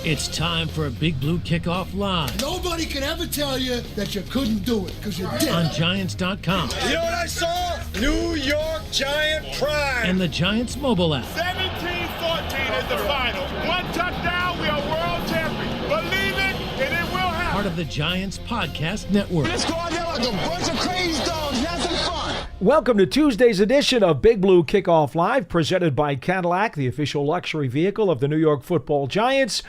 It's time for a Big Blue Kickoff Live. Nobody can ever tell you that you couldn't do it, because you did. On Giants.com. You know what I saw? New York Giant pride. And the Giants mobile app. 17-14 is the final. One touchdown, we are world champions. Believe it, and it will happen. Part of the Giants Podcast Network. Let's go out there like a bunch of crazy dogs. Have some fun. Welcome to Tuesday's edition of Big Blue Kickoff Live, presented by Cadillac, the official luxury vehicle of the New York Football Giants.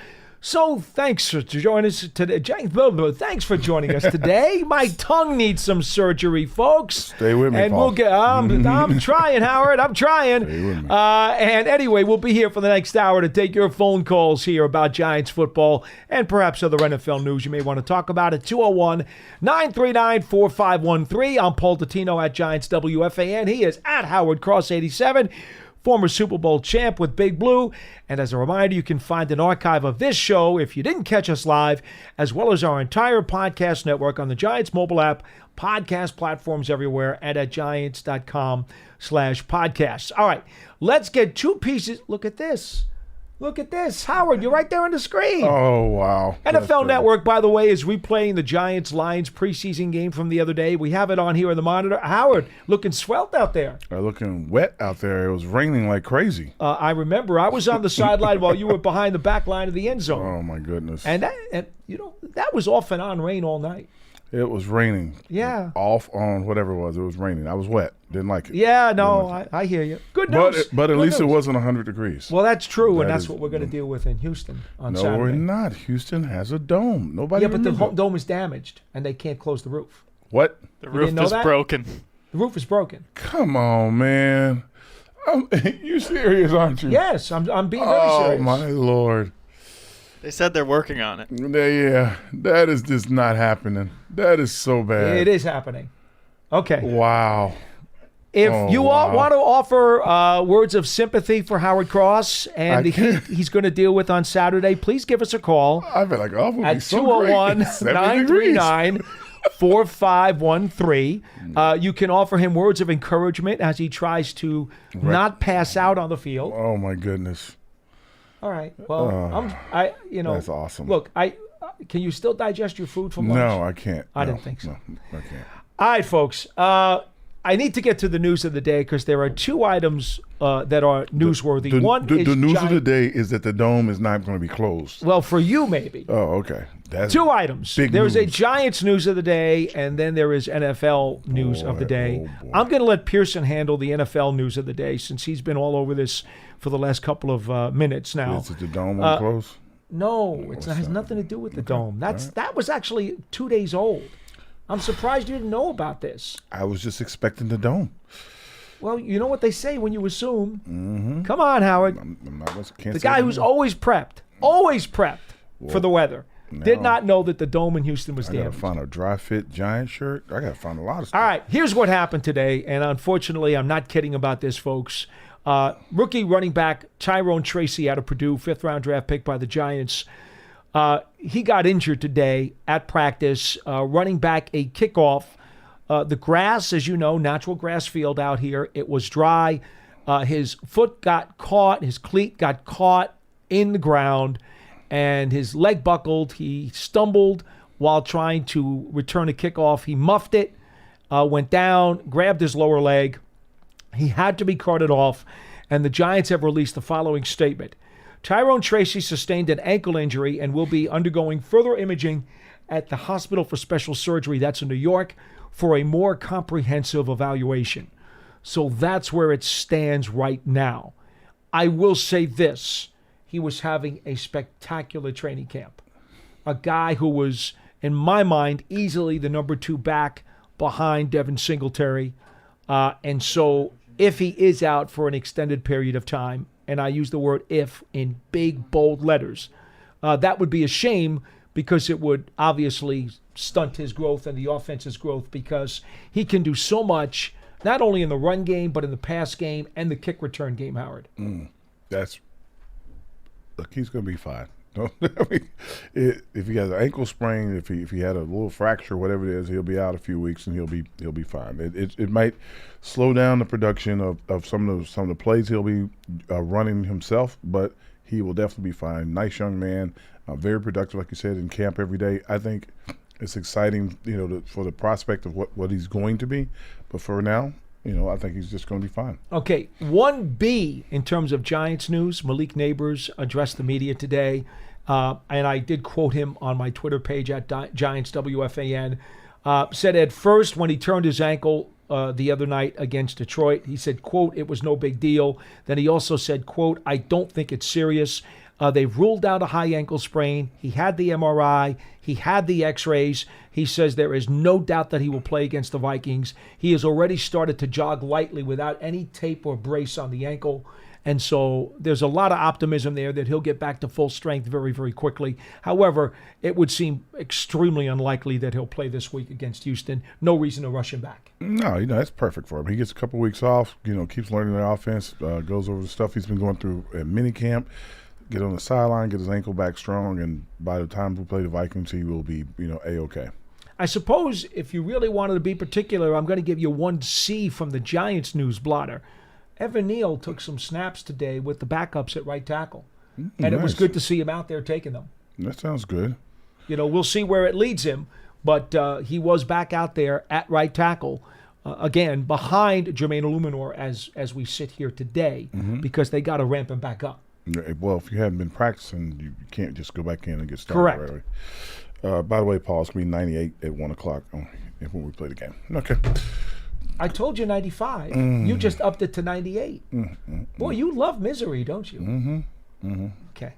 So thanks for joining us today. Thanks for joining us today. My tongue needs some surgery, folks. Stay with me, and Paul. we'll get. I'm trying, Howard. I'm trying. Stay with me. And anyway, we'll be here for the next hour to take your phone calls here about Giants football and perhaps other NFL news you may want to talk about at 201-939-4513. I'm Paul Dottino at Giants WFAN. He is at Howard Cross 87. Former Super Bowl champ with Big Blue. And as a reminder, you can find an archive of this show if you didn't catch us live, as well as our entire podcast network on the Giants mobile app, podcast platforms everywhere, and at giants.com/podcasts. All right, let's get two pieces. Look at this. Look at this. Howard, you're right there on the screen. Oh, wow. NFL Network, by the way, is replaying the Giants-Lions preseason game from the other day. We have it on here on the monitor. Howard, looking svelte out there. Looking wet out there. It was raining like crazy. I remember I was on the sideline while you were behind the back line of the end zone. Oh, my goodness. And that was off and on rain all night. It was raining. Yeah. Off on whatever it was. It was raining. I was wet. Didn't like it. Yeah, no, I hear you. Good news. But at Good least news. it wasn't 100 degrees. Well, that's true, and that's is- what we're going to deal with in Houston on No, Saturday. we're not. Houston has a dome. Nobody Yeah, but the remembers. dome is damaged, and they can't close the roof. What? The You roof didn't know is that? broken. The roof is broken. Come on, man. You serious, aren't you? Yes, I'm being very Oh, serious. my Lord. They said they're working on it. Yeah, that is just not happening. That is so bad. It is happening. Okay. Wow. If Oh, you all wow. want to offer words of sympathy for Howard Cross and I the heat can't. he's going to deal with on Saturday, please give us a call I feel like off would at be so great. 201-939-4513. You can offer him words of encouragement as he tries to not pass out on the field. Oh my goodness. All right. Well, That's awesome. Look, can you still digest your food from lunch? No, I can't. I No, didn't think so. No, I can't. All right, folks. I need to get to the news of the day because there are two items that are newsworthy. The One is news of the Giant- day is that the dome is not going to be closed. Well, for you, maybe. Oh, okay. That's Two items. big There's a news. Giants news of the day, and then there is NFL news of the day. oh, boy. I'm going to let Pearson handle the NFL news of the day since he's been all over this for the last couple of minutes now. Is it the dome won't close? No, it has nothing to do with the dome. That was actually 2 days old. I'm surprised you didn't know about this. I was just expecting the dome. Well, you know what they say when you assume. Mm-hmm. Come on, Howard. Can't The say guy that who's no. always prepped for the weather, did not know that the dome in Houston was I gotta damaged. find a dry fit Giant shirt. I gotta find a lot of stuff. All right, here's what happened today, and unfortunately, I'm not kidding about this, folks. Rookie running back Tyrone Tracy out of Purdue, 5th-round draft pick by the Giants. He got injured today at practice, running back a kickoff. The grass, as you know, natural grass field out here, it was dry. His foot got caught, his cleat got caught in the ground, and his leg buckled. He stumbled while trying to return a kickoff. He muffed it, went down, grabbed his lower leg. He had to be carted off, and the Giants have released the following statement. Tyrone Tracy sustained an ankle injury and will be undergoing further imaging at the Hospital for Special Surgery, that's in New York, for a more comprehensive evaluation. So that's where it stands right now. I will say this. He was having a spectacular training camp. A guy who was, in my mind, easily the number 2 back behind Devin Singletary. And so if he is out for an extended period of time, and I use the word if in big, bold letters, that would be a shame because it would obviously stunt his growth and the offense's growth because he can do so much, not only in the run game, but in the pass game and the kick return game, Howard. Look, he's going to be fine. I mean, if he has an ankle sprain, if he had a little fracture, whatever it is, he'll be out a few weeks and he'll be fine. It might slow down the production of some of the plays he'll be running himself, but he will definitely be fine. Nice young man, very productive, like you said, in camp every day. I think it's exciting, for the prospect of what he's going to be. But for now, I think he's just going to be fine. Okay, 1B in terms of Giants news. Malik Neighbors addressed the media today, and I did quote him on my Twitter page at Giants WFAN. Said at first when he turned his ankle the other night against Detroit, he said, quote, "It was no big deal." Then he also said, quote, "I don't think it's serious. They've ruled out a high ankle sprain. He had the MRI. He had the x-rays. He says there is no doubt that he will play against the Vikings. He has already started to jog lightly without any tape or brace on the ankle. And so there's a lot of optimism there that he'll get back to full strength very, very quickly. However, it would seem extremely unlikely that he'll play this week against Houston. No reason to rush him back. No, that's perfect for him. He gets a couple weeks off, keeps learning the offense, goes over the stuff he's been going through at minicamp, get on the sideline, get his ankle back strong, and by the time we play the Vikings, he will be, A-okay. I suppose if you really wanted to be particular, I'm going to give you 1C from the Giants news blotter. Evan Neal took some snaps today with the backups at right tackle, and it was good to see him out there taking them. That sounds good. We'll see where it leads him, but he was back out there at right tackle, again, behind Jermaine Illuminor as we sit here today, because they got to ramp him back up. Well, if you hadn't been practicing, you can't just go back in and get started. Correct. Right? By the way, Paul, it's going to be 98 at 1 o'clock when we play the game. Okay. I told you 95. You just upped it to 98. Boy, you love misery, don't you? Okay.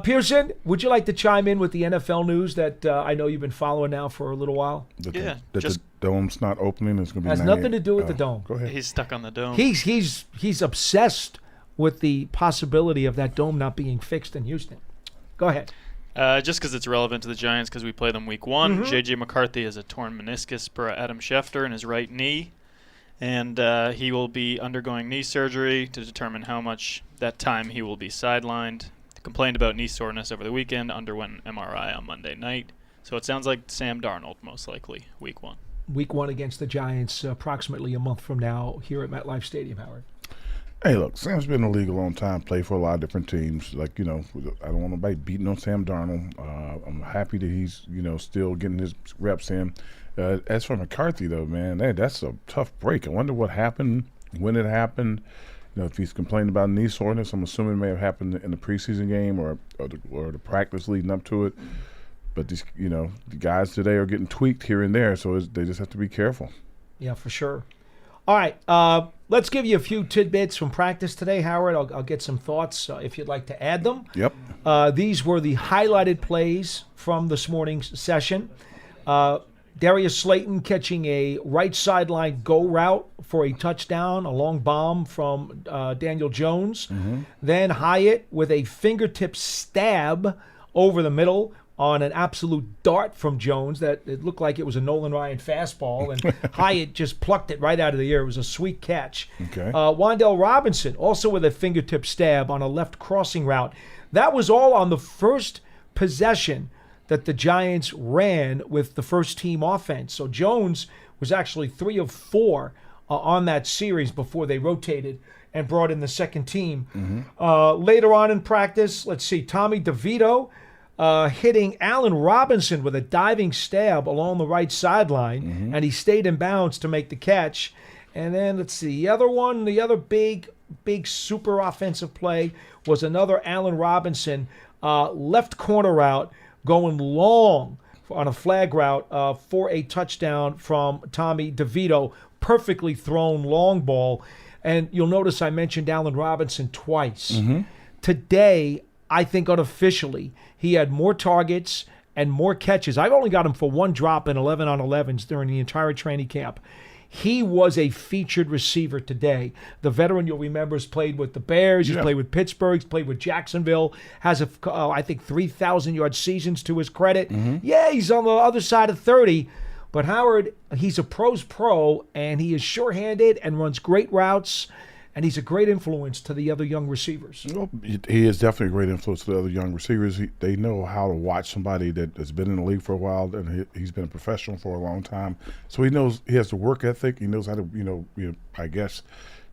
Pearson, would you like to chime in with the NFL news that I know you've been following now for a little while? The dome's not opening. It's going to be has 98. nothing to do with the dome. Go ahead. He's stuck on the dome. He's obsessed with the possibility of that dome not being fixed in Houston. Go ahead. Just because it's relevant to the Giants because we play them week 1. J.J. McCarthy has a torn meniscus per Adam Schefter in his right knee, and he will be undergoing knee surgery to determine how much that time he will be sidelined. Complained about knee soreness over the weekend, underwent an MRI on Monday night. So it sounds like Sam Darnold, most likely, week 1. Week 1 against the Giants approximately a month from now here at MetLife Stadium, Howard. Hey, look, Sam's been in the league a long time, played for a lot of different teams. I don't want nobody beating on Sam Darnold. I'm happy that he's, still getting his reps in. As for McCarthy, though, man, that's a tough break. I wonder what happened, when it happened. If he's complaining about knee soreness, I'm assuming it may have happened in the preseason game or the practice leading up to it. But these, the guys today are getting tweaked here and there, so they just have to be careful. Yeah, for sure. All right, let's give you a few tidbits from practice today, Howard. I'll get some thoughts if you'd like to add them. Yep. These were the highlighted plays from this morning's session. Darius Slayton catching a right sideline go route for a touchdown, a long bomb from Daniel Jones. Then Hyatt with a fingertip stab over the middle on an absolute dart from Jones that it looked like it was a Nolan Ryan fastball, and Hyatt just plucked it right out of the air. It was a sweet catch. Okay. Wan'Dale Robinson also with a fingertip stab on a left crossing route. That was all on the first possession that the Giants ran with the first team offense. So Jones was actually 3 of 4 on that series before they rotated and brought in the second team. Later on in practice, let's see, Tommy DeVito hitting Allen Robinson with a diving stab along the right sideline, and he stayed in bounds to make the catch. And then let's see, the other big super offensive play was another Allen Robinson left corner route going long on a flag route for a touchdown from Tommy DeVito. Perfectly thrown long ball. And you'll notice I mentioned Allen Robinson twice. Today, I think unofficially, he had more targets and more catches. I've only got him for 1 drop in 11 on 11s during the entire training camp. He was a featured receiver today. The veteran, you'll remember, has played with the Bears. He's played with Pittsburgh. He's played with Jacksonville. Has, I think, 3,000-yard seasons to his credit. Yeah, he's on the other side of 30. But Howard, he's a pro's pro, and he is sure-handed and runs great routes, and he's a great influence to the other young receivers. Well, he is definitely a great influence to the other young receivers. They know how to watch somebody that has been in the league for a while, and he's been a professional for a long time. So he knows he has the work ethic. He knows how to, I guess,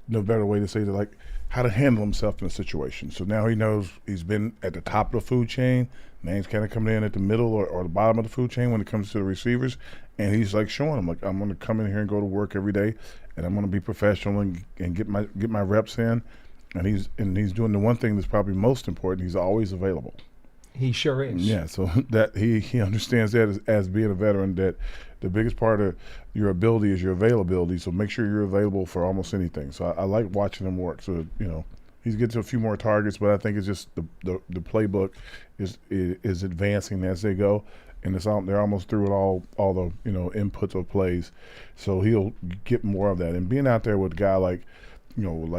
no better way to say that, like, how to handle himself in a situation. So now he knows he's been at the top of the food chain. Now he's kind of coming in at the middle or the bottom of the food chain when it comes to the receivers. And he's like showing them, like, I'm going to come in here and go to work every day, and I'm going to be professional and get my reps in. And he's doing the one thing that's probably most important. He's always available. He sure is. Yeah, so that he understands that as being a veteran, that the biggest part of your ability is your availability. So make sure you're available for almost anything. So I like watching him work. So he's getting to a few more targets, but I think it's just the playbook is advancing as they go, and they're almost through it all the inputs of plays. So he'll get more of that. And being out there with a guy like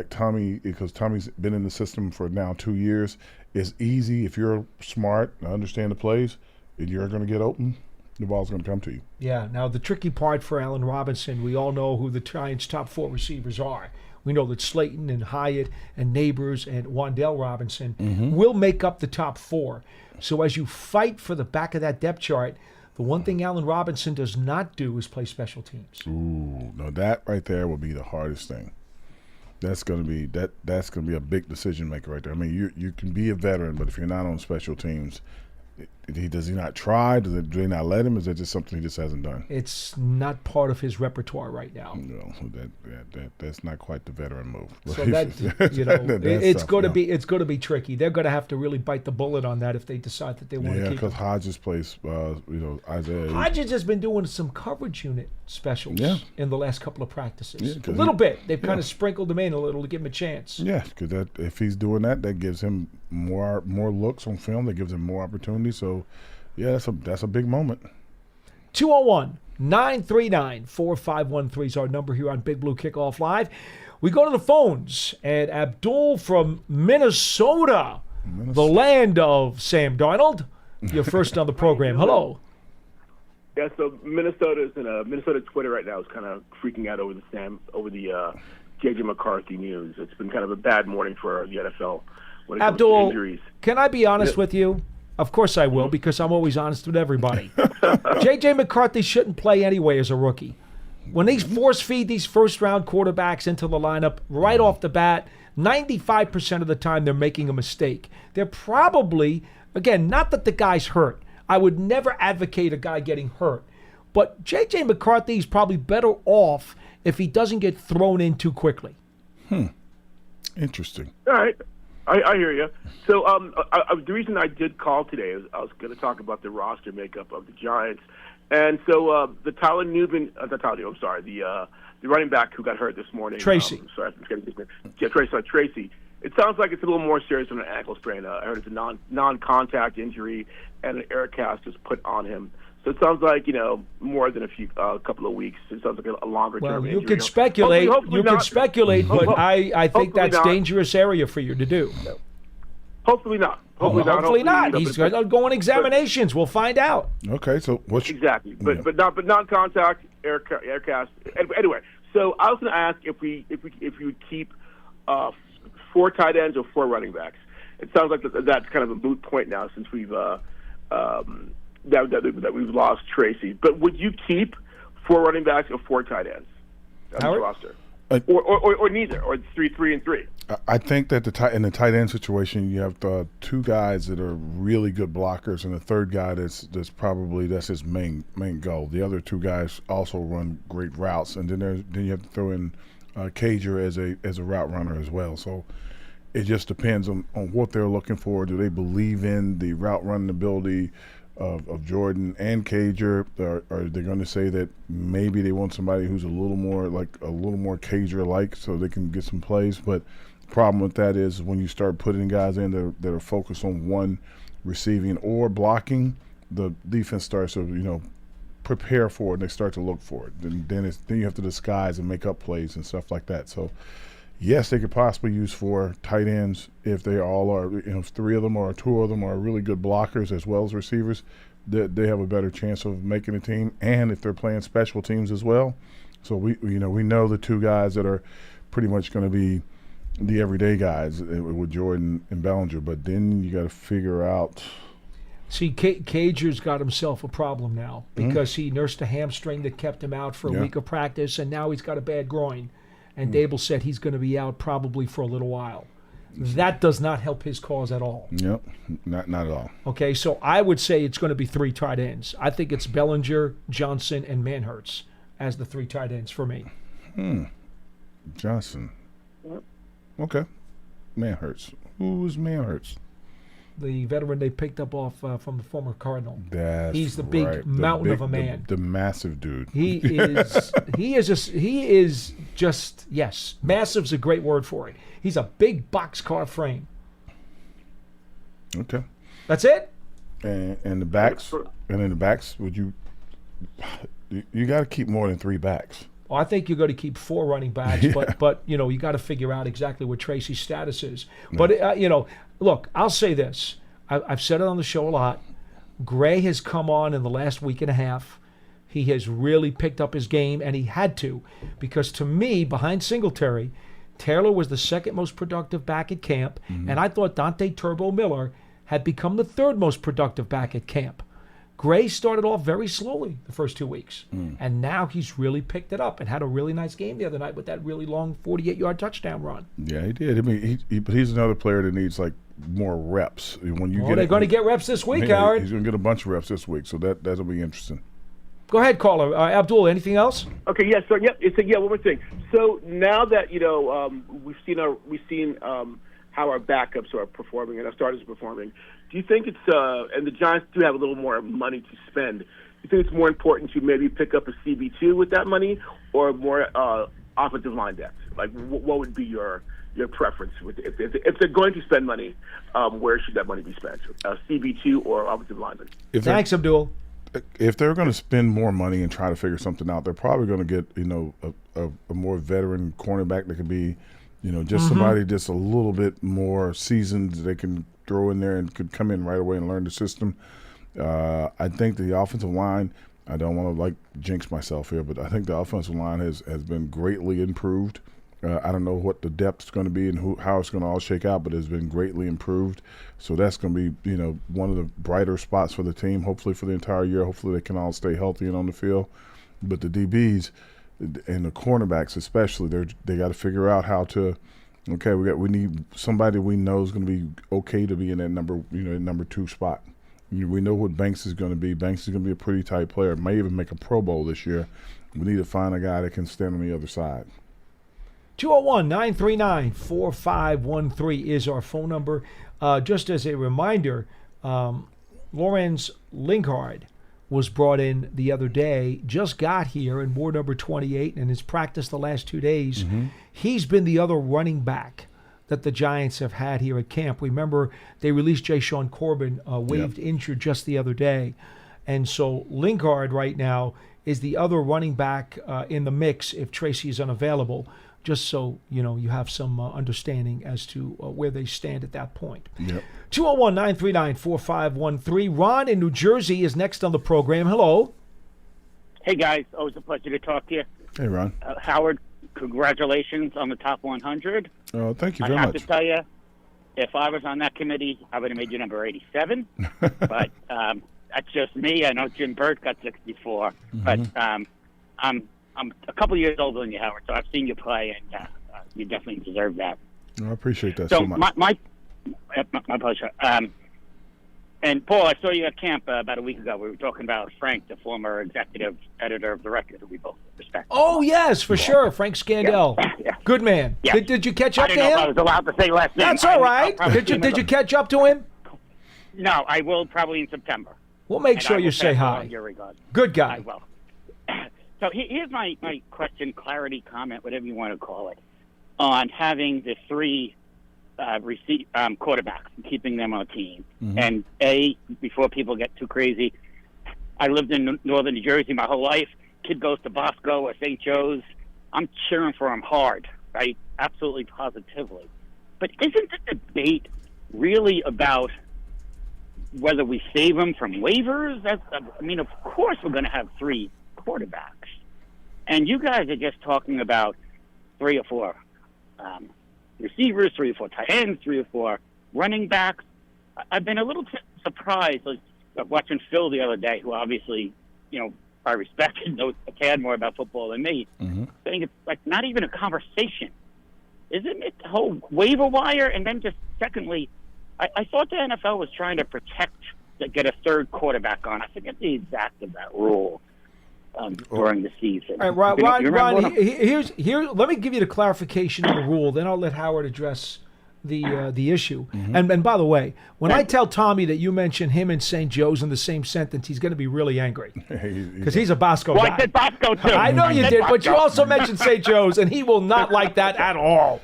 Tommy, because Tommy's been in the system for now 2 years. It's easy if you're smart and understand the plays, and you're going to get open, the ball's going to come to you. Yeah. Now, the tricky part for Allen Robinson, we all know who the Giants' top 4 receivers are. We know that Slayton and Hyatt and Neighbors and Wan'Dale Robinson will make up the top 4. So as you fight for the back of that depth chart, the one thing Allen Robinson does not do is play special teams. Ooh, no, that right there will be the hardest thing. That's going to be a big decision maker right there. I mean, you can be a veteran, but if you're not on special teams, does he not try? Do they not let him? Is that just something he just hasn't done? It's not part of his repertoire right now. No, that's not quite the veteran move. So it's going to be tricky. They're going to have to really bite the bullet on that if they decide that they want to keep him. Yeah, because Hodges plays, Isaiah. Hodges has been doing some coverage unit specials in the last couple of practices. Yeah, a little bit. They've kind of sprinkled him in a little to give him a chance. Yeah, because if he's doing that gives him more looks on film. That gives him more opportunity. So, yeah, that's a big moment. 201-939-4513 is our number here on Big Blue Kickoff Live. We go to the phones, and Abdul from Minnesota, the land of Sam Darnold. You're first on the program. Hello. Yeah, so Minnesota Twitter right now is kind of freaking out over the J.J. McCarthy news. It's been kind of a bad morning for the NFL when it comes to injuries. Can I be honest with you? Of course I will, because I'm always honest with everybody. J.J. McCarthy shouldn't play anyway as a rookie. When they force-feed these first-round quarterbacks into the lineup right off the bat, 95% of the time they're making a mistake. They're probably, again, not that the guy's hurt. I would never advocate a guy getting hurt. But J.J. McCarthy is probably better off if he doesn't get thrown in too quickly. Interesting. All right. I hear you. So the reason I did call today is I was going to talk about the roster makeup of the Giants. And so the running back who got hurt this morning. Tracy. Tracy. It sounds like it's a little more serious than an ankle sprain. I heard it's a non-contact injury, and an air cast was put on him. So it sounds like, more than a couple of weeks. It sounds like a longer-term injury. Well, you can speculate. But I think that's a dangerous area for you to do. No. Hopefully not. Hopefully not. He's going to go on examinations. We'll find out. Okay, so what's exactly? But non-contact air cast. Anyway, so I was going to ask if we would keep 4 tight ends or 4 running backs. It sounds like that's kind of a moot point now since we've that we've lost Tracy. But would you keep 4 running backs or 4 tight ends on the roster? Or neither, or 3 and 3. I think that in the tight end situation, you have 2 guys that are really good blockers, and the third guy that's his main goal. The other 2 guys also run great routes, and then you have to throw in Cager as a route runner as well. So it just depends on what they're looking for. Do they believe in the route running ability of Jordan and Cager? Are they going to say that maybe they want somebody who's a little more Cager-like so they can get some plays? But the problem with that is when you start putting guys in that are focused on one receiving or blocking, the defense starts to prepare for it and they start to look for it. Then you have to disguise and make up plays and stuff like that. So yes, they could possibly use 4 tight ends if they all are, 3 of them or 2 of them are really good blockers as well as receivers. They have a better chance of making a team, and if they're playing special teams as well. So we know the 2 guys that are pretty much going to be the everyday guys with Jordan and Bellinger, but then you got to figure out. See, Cager's got himself a problem now because he nursed a hamstring that kept him out for a week of practice, and now he's got a bad groin. and Daboll said he's going to be out probably for a little while. That does not help his cause at all. Yep, not at all. Okay, so I would say it's going to be 3 tight ends. I think it's Bellinger, Johnson, and Manhurts as the 3 tight ends for me. Johnson. Okay. Manhurts. Who's Manhurts? The veteran they picked up off from the former Cardinal. He's the big mountain of a man. The massive dude. He is. He is just. Yes, massive's a great word for it. He's a big boxcar frame. Okay. That's it. And the backs. And in the backs, would you got to keep more than 3 backs. Well, I think you're going to keep 4 running backs, but you got to figure out exactly what Tracy's status is. But look, I'll say this. I've said it on the show a lot. Gray has come on in the last week and a half. He has really picked up his game, and he had to, because to me, behind Singletary, Taylor was the 2nd most productive back at camp, and I thought Dante Turbo Miller had become the 3rd most productive back at camp. Gray started off very slowly the first 2 weeks, and now he's really picked it up and had a really nice game the other night with that really long 48-yard touchdown run. Yeah, he did. I mean, but he's another player that needs more reps. When they're going to get reps this week, Howard. He's going to get a bunch of reps this week, so that'll be interesting. Go ahead, caller. Abdul, anything else? Okay, yes, sir. One more thing. So now that we've seen how our backups are performing and our starters are performing, do you think it's and the Giants do have a little more money to spend? Do you think it's more important to maybe pick up a CB2 with that money, or more offensive line depth? Like, what would be your preference if they're going to spend money? Where should that money be spent? CB2 or offensive lineman? Thanks, Abdul. If they're going to spend more money and try to figure something out, they're probably going to get a more veteran cornerback that could be, just somebody just a little bit more seasoned they can throw in there and could come in right away and learn the system. I think the offensive line, I don't want to jinx myself here, but I think the offensive line has been greatly improved. I don't know what the depth is going to be and how it's going to all shake out, but it's been greatly improved. So that's going to be, one of the brighter spots for the team, hopefully for the entire year. Hopefully they can all stay healthy and on the field. But the DBs and the cornerbacks especially, they got to figure out how to. Okay, we need somebody we know is going to be okay to be in that number 2 spot. We know what Banks is going to be. Banks is going to be a pretty tight player. May even make a Pro Bowl this year. We need to find a guy that can stand on the other side. 201-939-4513 is our phone number. Just as a reminder, Lorenz Lingard was brought in the other day, just got here and wore number 28 and has practiced the last 2 days. He's been the other running back that the Giants have had here at camp. Remember, they released Jay Sean Corbin, waived injured just the other day. And so Lingard right now is the other running back in the mix if Tracy is unavailable, just so you have some understanding as to where they stand at that point. 201-939-4513. Ron in New Jersey is next on the program. Hello. Hey, guys. Always a pleasure to talk to you. Hey, Ron. Howard, congratulations on the top 100. Oh, thank you very much. I much. have to tell you, if I was on that committee, I would have made you number 87. But that's just me. I know Jim Burt got 64. But I'm a couple years older than you, Howard, so I've seen you play, and you definitely deserve that. I appreciate that so much. My pleasure. And, Paul, I saw you at camp about a week ago. We were talking about Frank, the former executive editor of The Record, who we both respect. Oh, yes, for sure. Frank Scandell. Yeah. Good man. Yeah. Did you catch up to I didn't know him? if I was allowed to say last name. That's all right. Did you catch up to him? No, I will probably in September. We'll make sure you say hi. Good guy. I will. So here's my question, clarity, comment, whatever you want to call it, on having the 3 quarterbacks and keeping them on a team. And before people get too crazy, I lived in northern New Jersey my whole life. Kid goes to Bosco or St. Joe's. I'm cheering for him hard, right? Absolutely, positively. But isn't the debate really about whether we save them from waivers? Of course we're going to have 3 quarterbacks. And you guys are just talking about 3 or 4 receivers, 3 or 4 tight ends, 3 or 4 running backs. I've been a little surprised watching Phil the other day, who obviously, I respect and knows a tad more about football than me, saying it's like not even a conversation. Isn't it the whole waiver wire? And then just secondly, I thought the NFL was trying to protect to get a third quarterback on. I forget the exact of that rule during the season. All right, Ron, here. Let me give you the clarification of the rule. Then I'll let Howard address the issue. And by the way, when I tell Tommy that you mention him and St. Joe's in the same sentence, he's going to be really angry because he's a Bosco guy. I said Bosco too. I know you did, but you also mentioned St. Joe's, and he will not like that at all.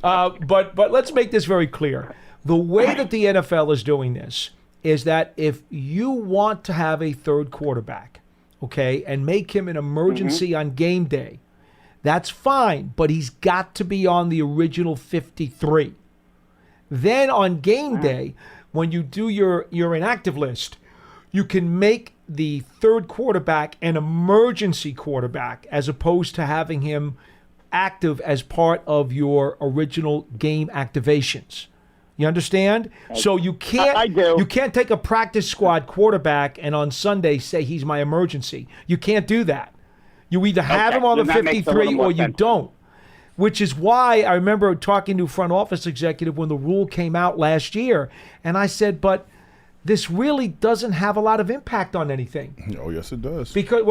But let's make this very clear. The way that the NFL is doing this is that if you want to have a third quarterback, okay, and make him an emergency on game day, that's fine, but he's got to be on the original 53. Then on game day, when you do your inactive list, you can make the third quarterback an emergency quarterback as opposed to having him active as part of your original game activations. You understand? So you can't I do. You can't take a practice squad quarterback and on Sunday say he's my emergency. You can't do that. You either have him on the 53 or you don't. Which is why I remember talking to a front office executive when the rule came out last year, and I said, but this really doesn't have a lot of impact on anything. Oh, yes, it does. Because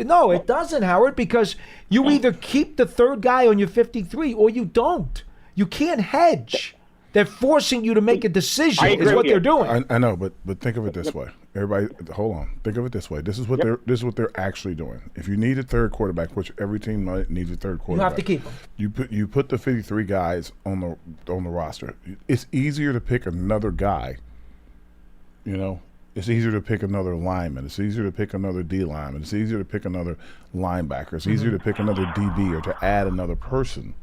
no, it doesn't, Howard, because you either keep the third guy on your 53 or you don't. You can't hedge. They're forcing you to make a decision is what they're doing. I know, but think of it this way. Everybody, hold on. Think of it this way. This is what they're actually doing. If you need a third quarterback, which every team needs a third quarterback, you have to keep them. You put the 53 guys on the roster. It's easier to pick another guy. You know, it's easier to pick another lineman. It's easier to pick another D lineman. It's easier to pick another linebacker. It's easier to pick another DB or to add another person.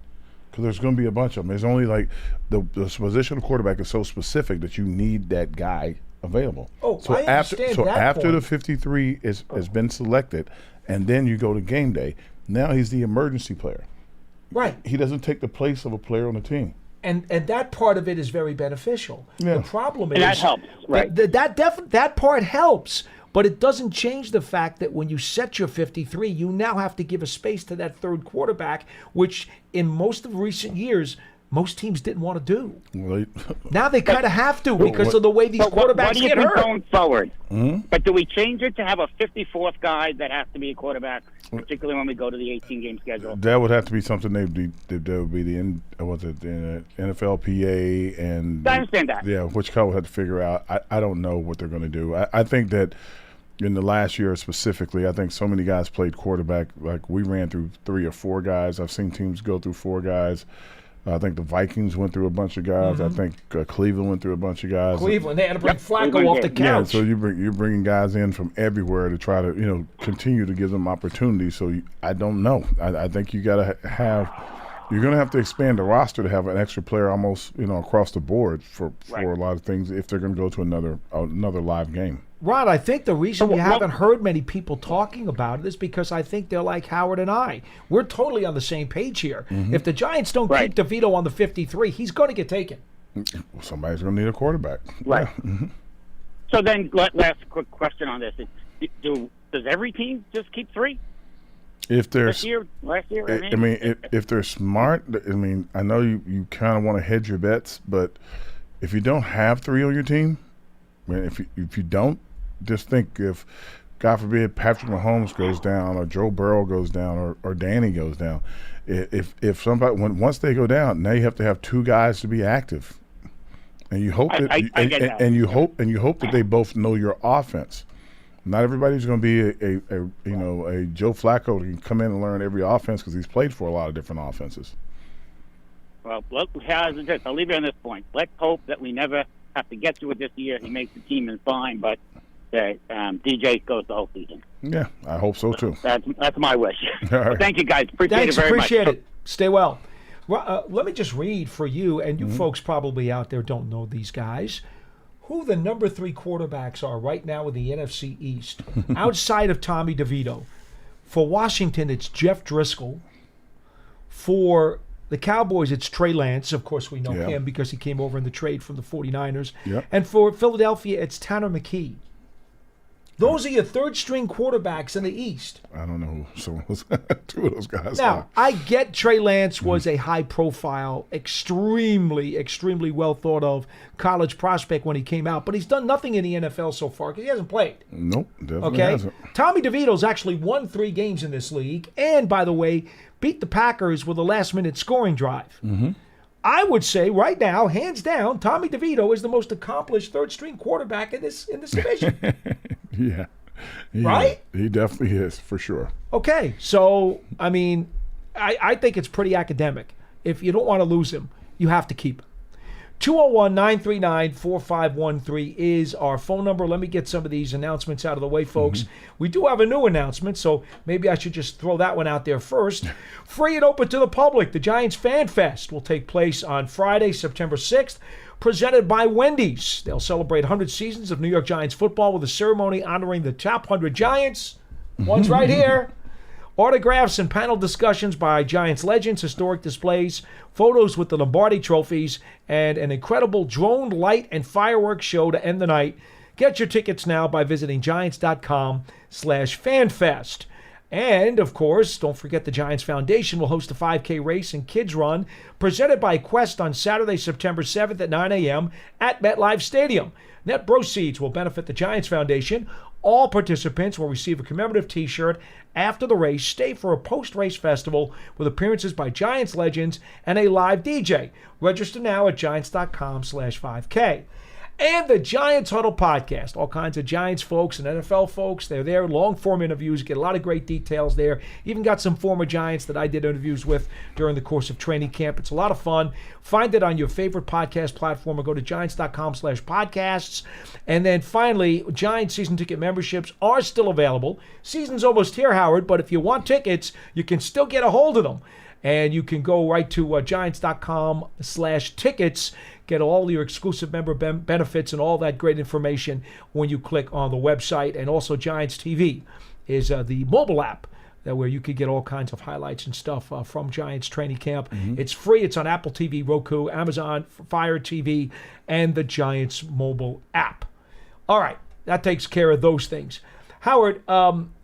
Because there's going to be a bunch of them. There's only like the position of quarterback is so specific that you need that guy available. Oh, so I understand that after point. the 53 has been selected, and then you go to game day, now he's the emergency player. Right. He doesn't take the place of a player on the team. And that part of it is very beneficial. Yeah. The problem is And that helps, right? That part helps, but it doesn't change the fact that when you set your 53, you now have to give a space to that third quarterback, which in most of recent years, most teams didn't want to do. Well, now they kind of have to because of the way these quarterbacks what do you get think hurt. Going forward? But do we change it to have a 54th guy that has to be a quarterback, particularly when we go to the 18-game schedule? That would have to be something that would be the NFLPA and I understand that. Yeah, which Cal would have to figure out. I don't know what they're going to do. I think that in the last year specifically, I think so many guys played quarterback. Like we ran through 3 or 4 guys. I've seen teams go through 4 guys. I think the Vikings went through a bunch of guys. I think Cleveland went through a bunch of guys. Cleveland, they had to bring Flacco off the couch. Yeah, so you're bringing guys in from everywhere to try to continue to give them opportunities. So I don't know. I think you got to have. You're going to have to expand the roster to have an extra player almost across the board for a lot of things if they're going to go to another live game. Rod, I think the reason you haven't heard many people talking about it is because I think they're like Howard and I. We're totally on the same page here. If the Giants don't keep DeVito on the 53, he's going to get taken. Well, somebody's going to need a quarterback. Right. Yeah. So then, last quick question on this. Does every team just keep 3? If they're last year, I mean, if they're smart, I mean, I know you kind of want to hedge your bets, but if you don't have 3 on your team, I mean, if you don't, just think if, God forbid, Patrick Mahomes goes down or Joe Burrow goes down or Danny goes down, if somebody once they go down, now you have to have 2 guys to be active, and you hope that you hope that they both know your offense. Not everybody's going to be a Joe Flacco who can come in and learn every offense because he's played for a lot of different offenses. Well, I'll leave it on this point. Let's hope that we never have to get to it this year. He makes the team and fine, but DJ goes the whole season. Yeah, I hope so too. That's my wish. Right. Thank you, guys. Appreciate it very much. Appreciate it. Stay well. Well, let me just read for you, and you folks probably out there don't know these guys, who the number 3 quarterbacks are right now in the NFC East, outside of Tommy DeVito. For Washington, it's Jeff Driscoll. For the Cowboys, it's Trey Lance. Of course, we know him because he came over in the trade from the 49ers. Yep. And for Philadelphia, it's Tanner McKee. Those are your third-string quarterbacks in the East. I don't know who some of those, two of those guys Now, are. I get Trey Lance was a high-profile, extremely, extremely well-thought-of college prospect when he came out, but he's done nothing in the NFL so far because he hasn't played. Nope, definitely Okay? hasn't. Tommy DeVito's actually won 3 games in this league and, by the way, beat the Packers with a last-minute scoring drive. Mm-hmm. I would say right now, hands down, Tommy DeVito is the most accomplished third-string quarterback in this division. Yeah. Right? He definitely is, for sure. Okay, so, I mean, I think it's pretty academic. If you don't want to lose him, you have to keep him. 201-939-4513 is our phone number. Let me get some of these announcements out of the way, folks. We do have a new announcement, so maybe I should just throw that one out there first. Free and open to the public. The Giants Fan Fest will take place on Friday, September 6th, presented by Wendy's. They'll celebrate 100 seasons of New York Giants football with a ceremony honoring the top 100 Giants. One's right here. Autographs and panel discussions by Giants legends, historic displays, photos with the Lombardi trophies, and an incredible drone light and fireworks show to end the night. Get your tickets now by visiting Giants.com/FanFest. And, of course, don't forget the Giants Foundation will host a 5K race and kids run presented by Quest on Saturday, September 7th at 9 a.m. at MetLife Stadium. Net proceeds will benefit the Giants Foundation. All participants will receive a commemorative T-shirt after the race. Stay for a post-race festival with appearances by Giants legends and a live DJ. Register now at Giants.com/5K. And the Giants Huddle podcast. All kinds of Giants folks and NFL folks. They're there. Long-form interviews. Get a lot of great details there. Even got some former Giants that I did interviews with during the course of training camp. It's a lot of fun. Find it on your favorite podcast platform or go to Giants.com/podcasts. And then finally, Giants season ticket memberships are still available. Season's almost here, Howard, but if you want tickets, you can still get a hold of them. And you can go right to Giants.com/tickets. Get all your exclusive member benefits and all that great information when you click on the website. And also Giants TV is the mobile app where you can get all kinds of highlights and stuff from Giants training camp. It's free. It's on Apple TV, Roku, Amazon, Fire TV, and the Giants mobile app. All right, that takes care of those things. Howard,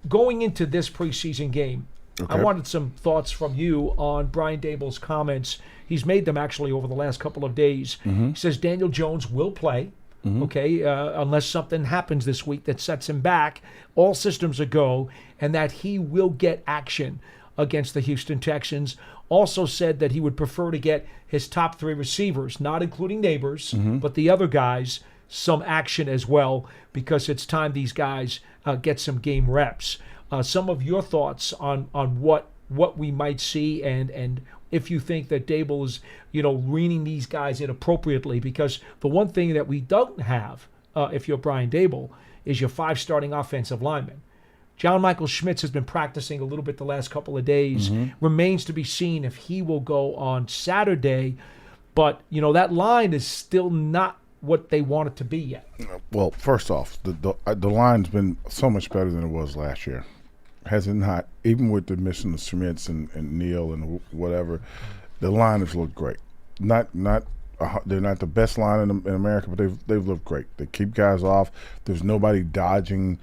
going into this preseason game, Okay. I wanted some thoughts from you on Brian Daboll's comments. He's made them actually over the last couple of days. He says Daniel Jones will play, okay, unless something happens this week that sets him back. All systems are go, and that he will get action against the Houston Texans. Also said that he would prefer to get his top 3 receivers, not including Neighbors, but the other guys, some action as well, because it's time these guys get some game reps. Some of your thoughts on what we might see and if you think that Daboll is, reining these guys in appropriately, because the one thing that we don't have, if you're Brian Daboll, is your 5 starting offensive linemen. John Michael Schmitz has been practicing a little bit the last couple of days. Remains to be seen if he will go on Saturday. But, that line is still not what they want it to be yet. Well, first off, the line's been so much better than it was last year. Has it not? Even with the mission of Schmitz and Neal and whatever, the line has looked great. They're not the best line in America, but they've looked great. They keep guys off. There's nobody dodging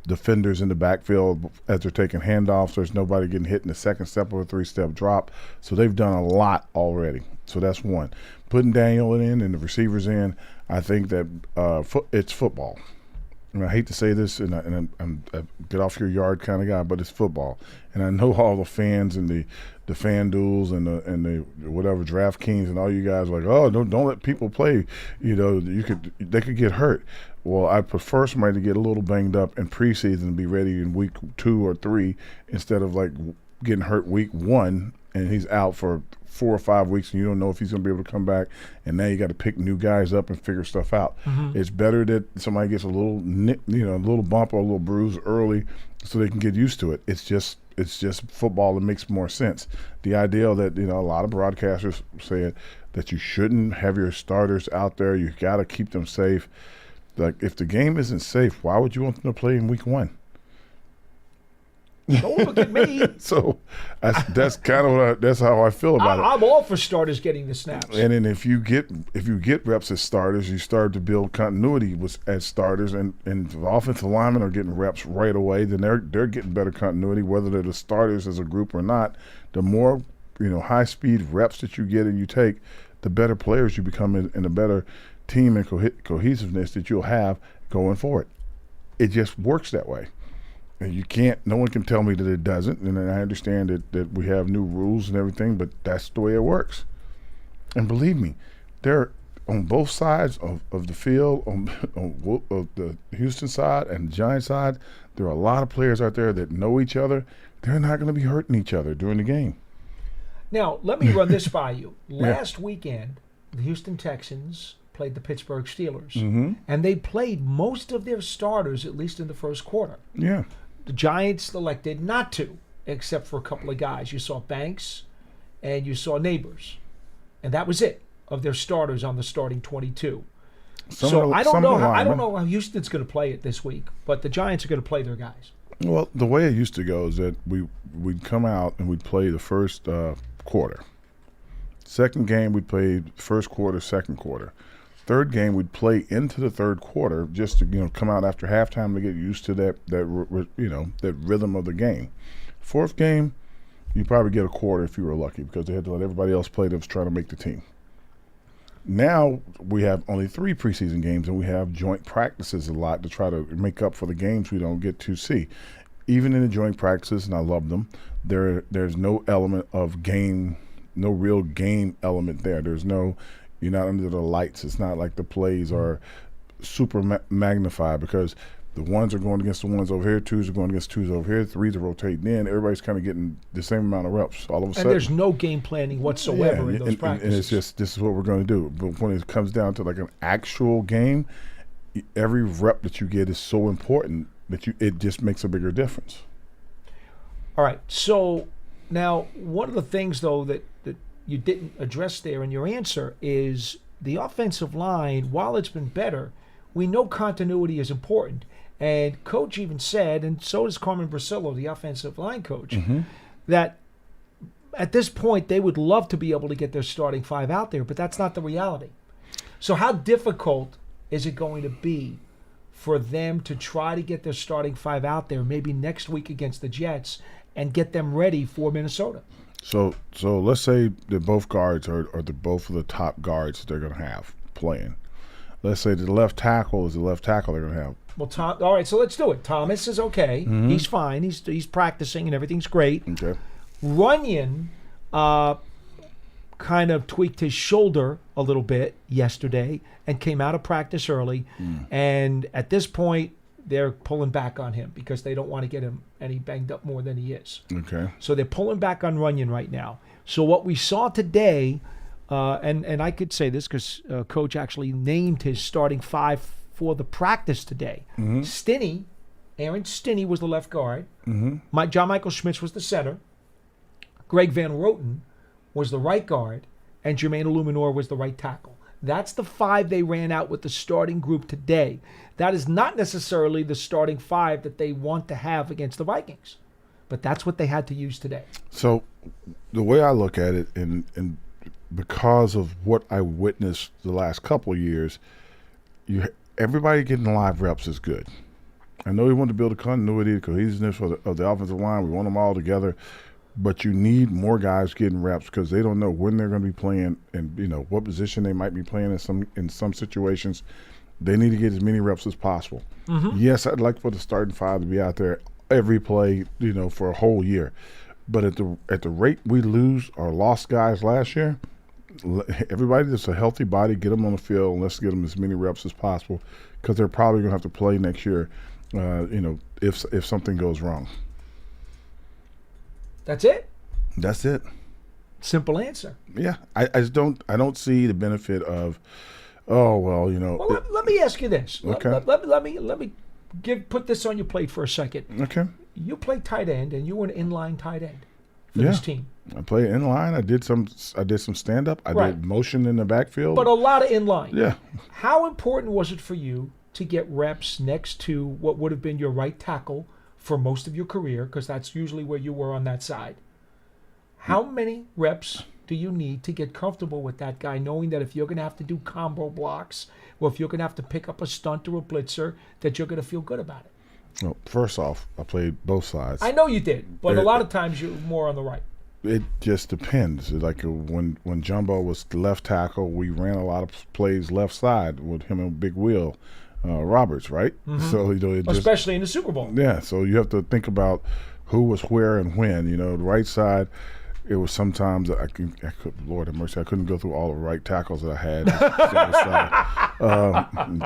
defenders in the backfield as they're taking handoffs. There's nobody getting hit in the second step or a 3-step drop. So they've done a lot already. So that's one. Putting Daniel in and the receivers in, I think that it's football. And I hate to say this, and I'm a get off your yard kind of guy, but it's football. And I know all the fans and the fan duels and the whatever DraftKings and all you guys are like, oh, don't let people play. They could get hurt. Well, I prefer somebody to get a little banged up in preseason and be ready in week 2 or 3 instead of like getting hurt week 1 and he's out for 4 or 5 weeks and you don't know if he's going to be able to come back, and now you got to pick new guys up and figure stuff out. It's better that somebody gets a little a little bump or a little bruise early so they can get used to it. It's just football that makes more sense. The idea that a lot of broadcasters say that you shouldn't have your starters out there, you got to keep them safe. Like, if the game isn't safe, why would you want them to play in week 1? Don't look at me. So that's kind of that's how I feel about it. I'm all for starters getting the snaps. And then if you get reps as starters, you start to build continuity as starters, and the offensive linemen are getting reps right away. Then they're getting better continuity, whether they're the starters as a group or not. The more high speed reps that you get and you take, the better players you become, and the better team and cohesiveness that you'll have going forward. It just works that way. And no one can tell me that it doesn't. And I understand that we have new rules and everything, but that's the way it works. And believe me, they're on both sides of the field, on the Houston side and the Giants side, there are a lot of players out there that know each other. They're not going to be hurting each other during the game. Now, let me run this by you. Last weekend, the Houston Texans played the Pittsburgh Steelers, and they played most of their starters, at least in the first quarter. Yeah. The Giants elected not to, except for a couple of guys. You saw Banks and you saw Neighbors, and that was it of their starters on the starting 22. I don't know how Houston's going to play it this week, but the Giants are going to play their guys. Well, the way it used to go is that we'd come out and we'd play the first quarter. Second game we'd play first quarter, second quarter. Third game we'd play into the third quarter just to come out after halftime to get used to that rhythm of the game. Fourth game, you probably get a quarter if you were lucky because they had to let everybody else play that was trying to make the team. Now we have only 3 preseason games, and we have joint practices a lot to try to make up for the games we don't get to see. Even in the joint practices, and I love them, there's no element of game, no real game element there. You're not under the lights. It's not like the plays are super magnified because the ones are going against the ones over here, 2s are going against 2s over here, 3s are rotating in. Everybody's kind of getting the same amount of reps all of a sudden. And there's no game planning whatsoever in those practices. And it's just, this is what we're going to do. But when it comes down to like an actual game, every rep that you get is so important that it just makes a bigger difference. All right. So now one of the things, though, that you didn't address there in your answer is the offensive line. While it's been better, we know continuity is important. And Coach even said, and so does Carmen Brasillo, the offensive line coach, that at this point they would love to be able to get their starting 5 out there, but that's not the reality. So how difficult is it going to be for them to try to get their starting 5 out there maybe next week against the Jets and get them ready for Minnesota? So let's say that both guards are both of the top guards that they're going to have playing. Let's say the left tackle is the left tackle they're going to have. Well, all right, so let's do it. Thomas is okay. He's fine. He's practicing and everything's great. Okay. Runyon kind of tweaked his shoulder a little bit yesterday and came out of practice early. And at this point, they're pulling back on him because they don't want to get him any banged up more than he is. Okay. So they're pulling back on Runyon right now. So what we saw today, and I could say this because Coach actually named his starting 5 for the practice today. Aaron Stinney was the left guard. John Michael Schmitz was the center. Greg Van Roten was the right guard. And Jermaine Illuminor was the right tackle. That's the 5 they ran out with the starting group today. That is not necessarily the starting 5 that they want to have against the Vikings. But that's what they had to use today. So the way I look at it, and because of what I witnessed the last couple of years, everybody getting live reps is good. I know we want to build a continuity, the cohesiveness of the offensive line. We want them all together. But you need more guys getting reps because they don't know when they're going to be playing and what position they might be playing in some situations. They need to get as many reps as possible. Yes, I'd like for the starting 5 to be out there every play, for a whole year. But at the rate we lose or lost guys last year, everybody that's a healthy body, get them on the field and let's get them as many reps as possible because they're probably going to have to play next year, if something goes wrong. That's it? That's it. Simple answer. Yeah. I just don't see the benefit of, Well, let me ask you this. Okay. Let me put this on your plate for a second. Okay. You play tight end and you were an inline tight end for this team. I play inline. I did some stand up. I did motion in the backfield. But a lot of inline. Yeah. How important was it for you to get reps next to what would have been your right tackle for most of your career, because that's usually where you were on that side. How many reps do you need to get comfortable with that guy, knowing that if you're going to have to do combo blocks, or if you're going to have to pick up a stunt or a blitzer, that you're going to feel good about it? Well, first off, I played both sides. I know you did, but a lot of times you're more on the right. It just depends. Like when Jumbo was left tackle, we ran a lot of plays left side with him and Big Wheel Roberts, right? Mm-hmm. So especially in the Super Bowl. Yeah, so you have to think about who was where and when. The right side, it was sometimes I could, Lord have mercy, I couldn't go through all the right tackles that I had.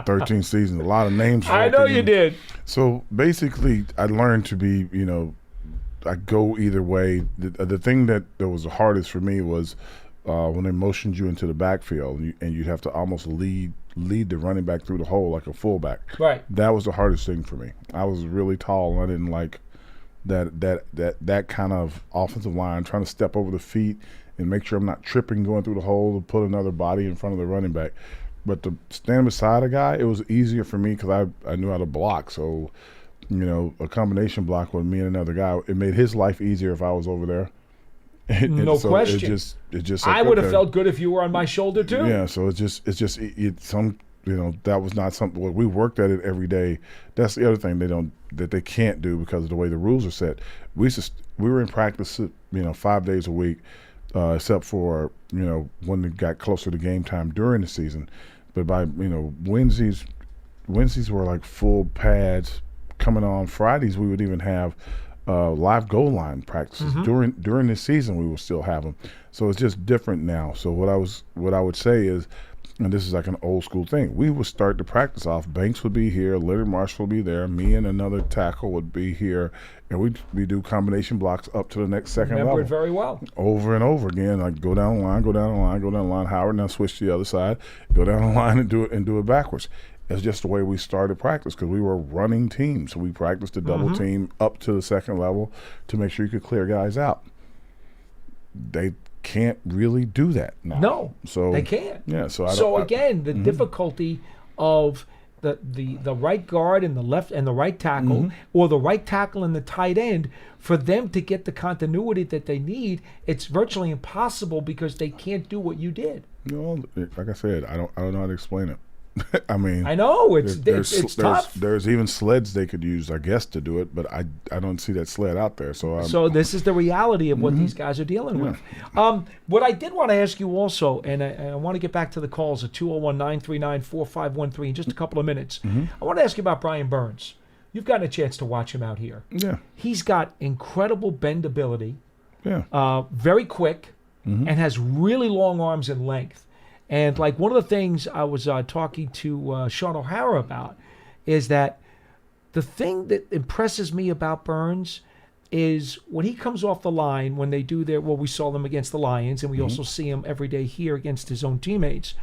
13 seasons, a lot of names. I know you did. So basically, I learned to be, I go either way. The thing that was the hardest for me was when they motioned you into the backfield and you'd have to almost lead the running back through the hole like a fullback. Right. That was the hardest thing for me. I was really tall and I didn't like that kind of offensive line, trying to step over the feet and make sure I'm not tripping going through the hole to put another body in front of the running back. But to stand beside a guy, it was easier for me because I knew how to block. So, a combination block with me and another guy, it made his life easier if I was over there. No question. It just I would have felt good if you were on my shoulder too. Yeah. So that was not something. We worked at it every day. That's the other thing they can't do because of the way the rules are set. We were in practice, 5 days a week, except for when it got closer to game time during the season. But by Wednesdays were like full pads coming on. Fridays we would even have live goal line practices. Mm-hmm. During this season we will still have them. So it's just different now. So what I would say is, and this is like an old school thing, we would start the practice off. Banks would be here, Leonard Marshall would be there, me and another tackle would be here, and we do combination blocks up to the next second level. Remember it very well. Over and over again. Like go down the line, go down the line, go down the line. Howard, now switch to the other side, go down the line and do it backwards. It's just the way we started practice because we were running teams. So we practiced the double team up to the second level to make sure you could clear guys out. They can't really do that now. No, so they can't. Yeah. So the difficulty of the right guard and the left and the right tackle, or the right tackle and the tight end, for them to get the continuity that they need, it's virtually impossible because they can't do what you did. Like I said, I don't know how to explain it. I mean, I know it's tough. There's even sleds they could use, I guess, to do it, but I don't see that sled out there. So this is the reality of what these guys are dealing with. What I did want to ask you also, and I want to get back to the calls at 201-939-4513 in just a couple of minutes. I want to ask you about Brian Burns. You've gotten a chance to watch him out here. Yeah, he's got incredible bendability. Yeah, very quick, and has really long arms and length. And like one of the things I was talking to Sean O'Hara about is that the thing that impresses me about Burns is when he comes off the line, when they do we saw them against the Lions, and we also see him every day here against his own teammates.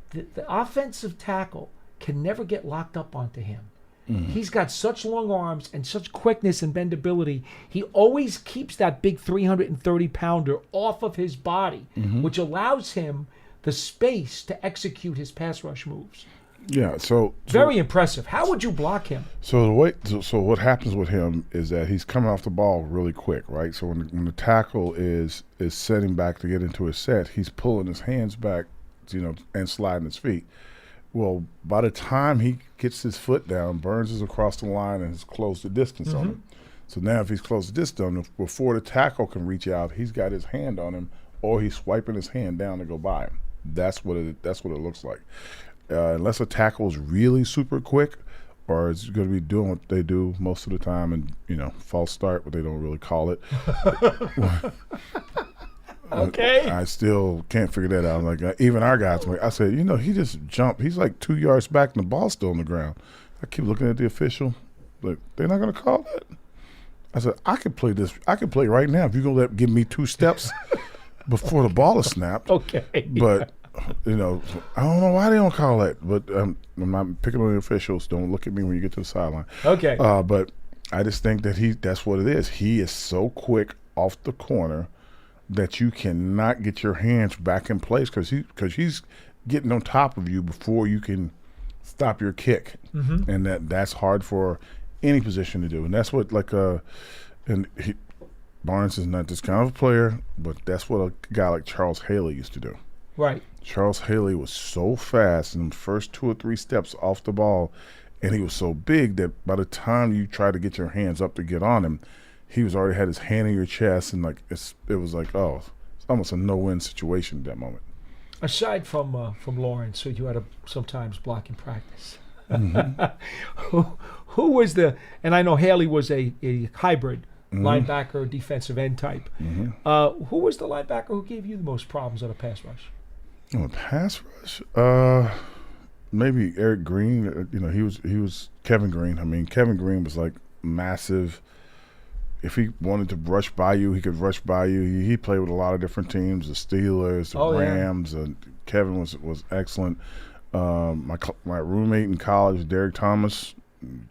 The offensive tackle can never get locked up onto him. He's got such long arms and such quickness and bendability. He always keeps that big 330-pounder off of his body, which allows him the space to execute his pass rush moves. Yeah, so very impressive. How would you block him? So what happens with him is that he's coming off the ball really quick, right? So when the tackle is setting back to get into his set, he's pulling his hands back, and sliding his feet. Well, by the time he gets his foot down, Burns is across the line and has closed the distance on him. So now if he's closed the distance on him, before the tackle can reach out, he's got his hand on him, or he's swiping his hand down to go by him. That's what it looks like. Unless a tackle is really super quick, or it's going to be doing what they do most of the time, and false start, but they don't really call it. Okay. I still can't figure that out. Like even our guys, I said, he just jumped. He's like 2 yards back, and the ball's still on the ground. I keep looking at the official, like they're not going to call that. I said, I could play this. I could play right now if you're going to give me 2 steps before the ball is snapped. Okay. But I don't know why they don't call that. But I'm not picking on the officials. Don't look at me when you get to the sideline. Okay. But I just think that that's what it is. He is so quick off the corner that you cannot get your hands back in place because he's getting on top of you before you can stop your kick, and that's hard for any position to do, and that's what Barnes is not this kind of a player, but that's what a guy like Charles Haley used to do. Right. Charles Haley was so fast in the first 2 or 3 steps off the ball, and he was so big that by the time you try to get your hands up to get on him, he was already had his hand in your chest, and it was like, oh, it's almost a no-win situation at that moment. Aside from Lawrence, who you had to sometimes block in practice, who was and I know Haley was a hybrid linebacker, defensive end type. Who was the linebacker who gave you the most problems on a pass rush? On a pass rush? Maybe Eric Green. He was Kevin Green. I mean, Kevin Green was like massive. If he wanted to rush by you, he could rush by you. He played with a lot of different teams, the Steelers, the Rams. Yeah. Kevin was excellent. My roommate in college, Derek Thomas,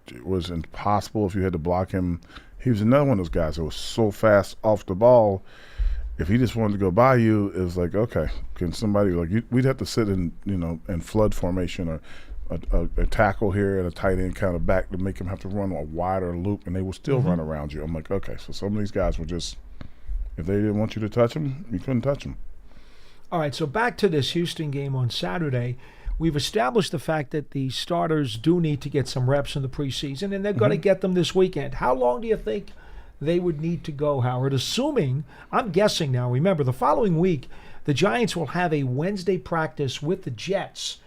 it was impossible if you had to block him. He was another one of those guys that was so fast off the ball. If he just wanted to go by you, it was like, okay, can somebody we'd have to sit in in flood formation or a tackle here and a tight end kind of back to make him have to run a wider loop, and they will still run around you. I'm like, okay, so some of these guys were just, if they didn't want you to touch them, you couldn't touch them. All right, so back to this Houston game on Saturday. We've established the fact that the starters do need to get some reps in the preseason, and they're going to get them this weekend. How long do you think they would need to go, Howard? Assuming, I'm guessing now, remember, the following week, the Giants will have a Wednesday practice with the Jets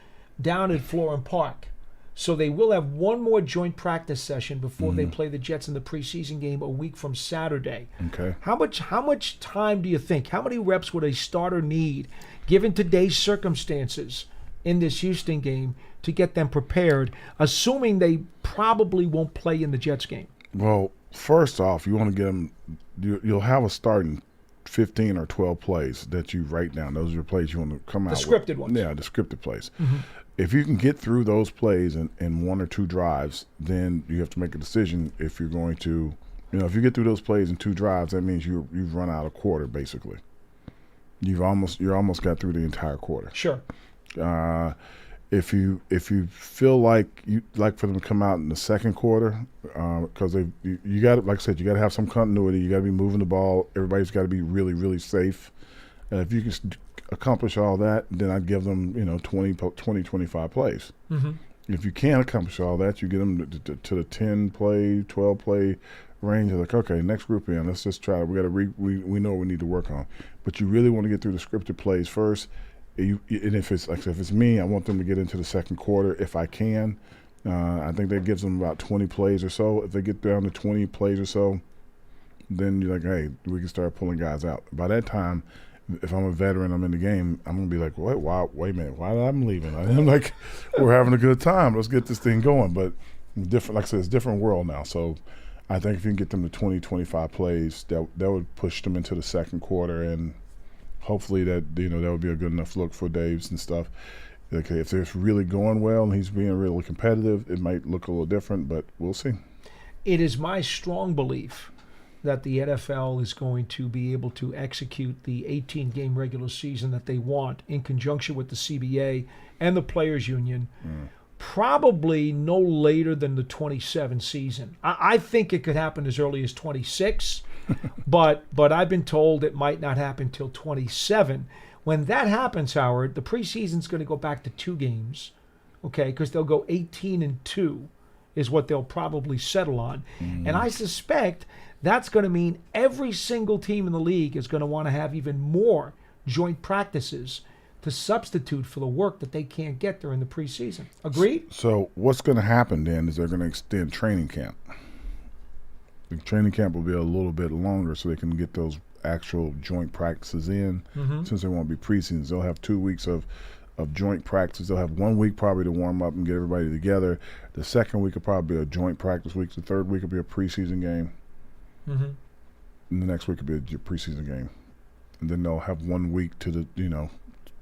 down at Florham Park. So they will have one more joint practice session before they play the Jets in the preseason game a week from Saturday. Okay. How much time do you think? How many reps would a starter need, given today's circumstances in this Houston game, to get them prepared, assuming they probably won't play in the Jets game? Well, first off, you want to get them. You'll have a starting 15 or 12 plays that you write down. Those are your plays you want to come out with. The scripted ones. Yeah, the scripted plays. If you can get through those plays in 1 or 2 drives, then you have to make a decision if you're going to, if you get through those plays in 2 drives, that means you've run out a quarter, basically. You're almost got through the entire quarter. Sure. If you feel like you like for them to come out in the second quarter, because you got, like I said, you got to have some continuity. You got to be moving the ball. Everybody's got to be really, really safe. If you can accomplish all that, then I'd give them 20, 25 plays. If you can't accomplish all that, you get them to the 10 play, 12 play range. You're like, okay, next group in, let's just try. We know what we need to work on. But you really want to get through the scripted plays first. And if it's me, I want them to get into the second quarter if I can. I think that gives them about 20 plays or so. If they get down to 20 plays or so, then you're like, hey, we can start pulling guys out. By that time, if I'm a veteran, I'm in the game, I'm going to be like, wait a minute, why did I leaving? I'm like, we're having a good time. Let's get this thing going. But different, like I said, it's a different world now. So I think if you can get them to 20, 25 plays, that would push them into the second quarter, and hopefully that would be a good enough look for Daves and stuff. Okay, if it's really going well and he's being really competitive, it might look a little different, but we'll see. It is my strong belief that the NFL is going to be able to execute the 18-game regular season that they want in conjunction with the CBA and the Players Union, probably no later than the 27 season. I think it could happen as early as 26, but I've been told it might not happen till 27. When that happens, Howard, the preseason's going to go back to 2 games, okay, because they'll go 18-2 is what they'll probably settle on. And I suspect that's going to mean every single team in the league is going to want to have even more joint practices to substitute for the work that they can't get during the preseason. Agreed? So what's going to happen then is they're going to extend training camp. The training camp will be a little bit longer so they can get those actual joint practices in. Since they won't be preseasons, they'll have 2 weeks of joint practice. They'll have 1 week probably to warm up and get everybody together. The second week will probably be a joint practice week. The third week will be a preseason game. And the next week will be a preseason game. And then they'll have 1 week to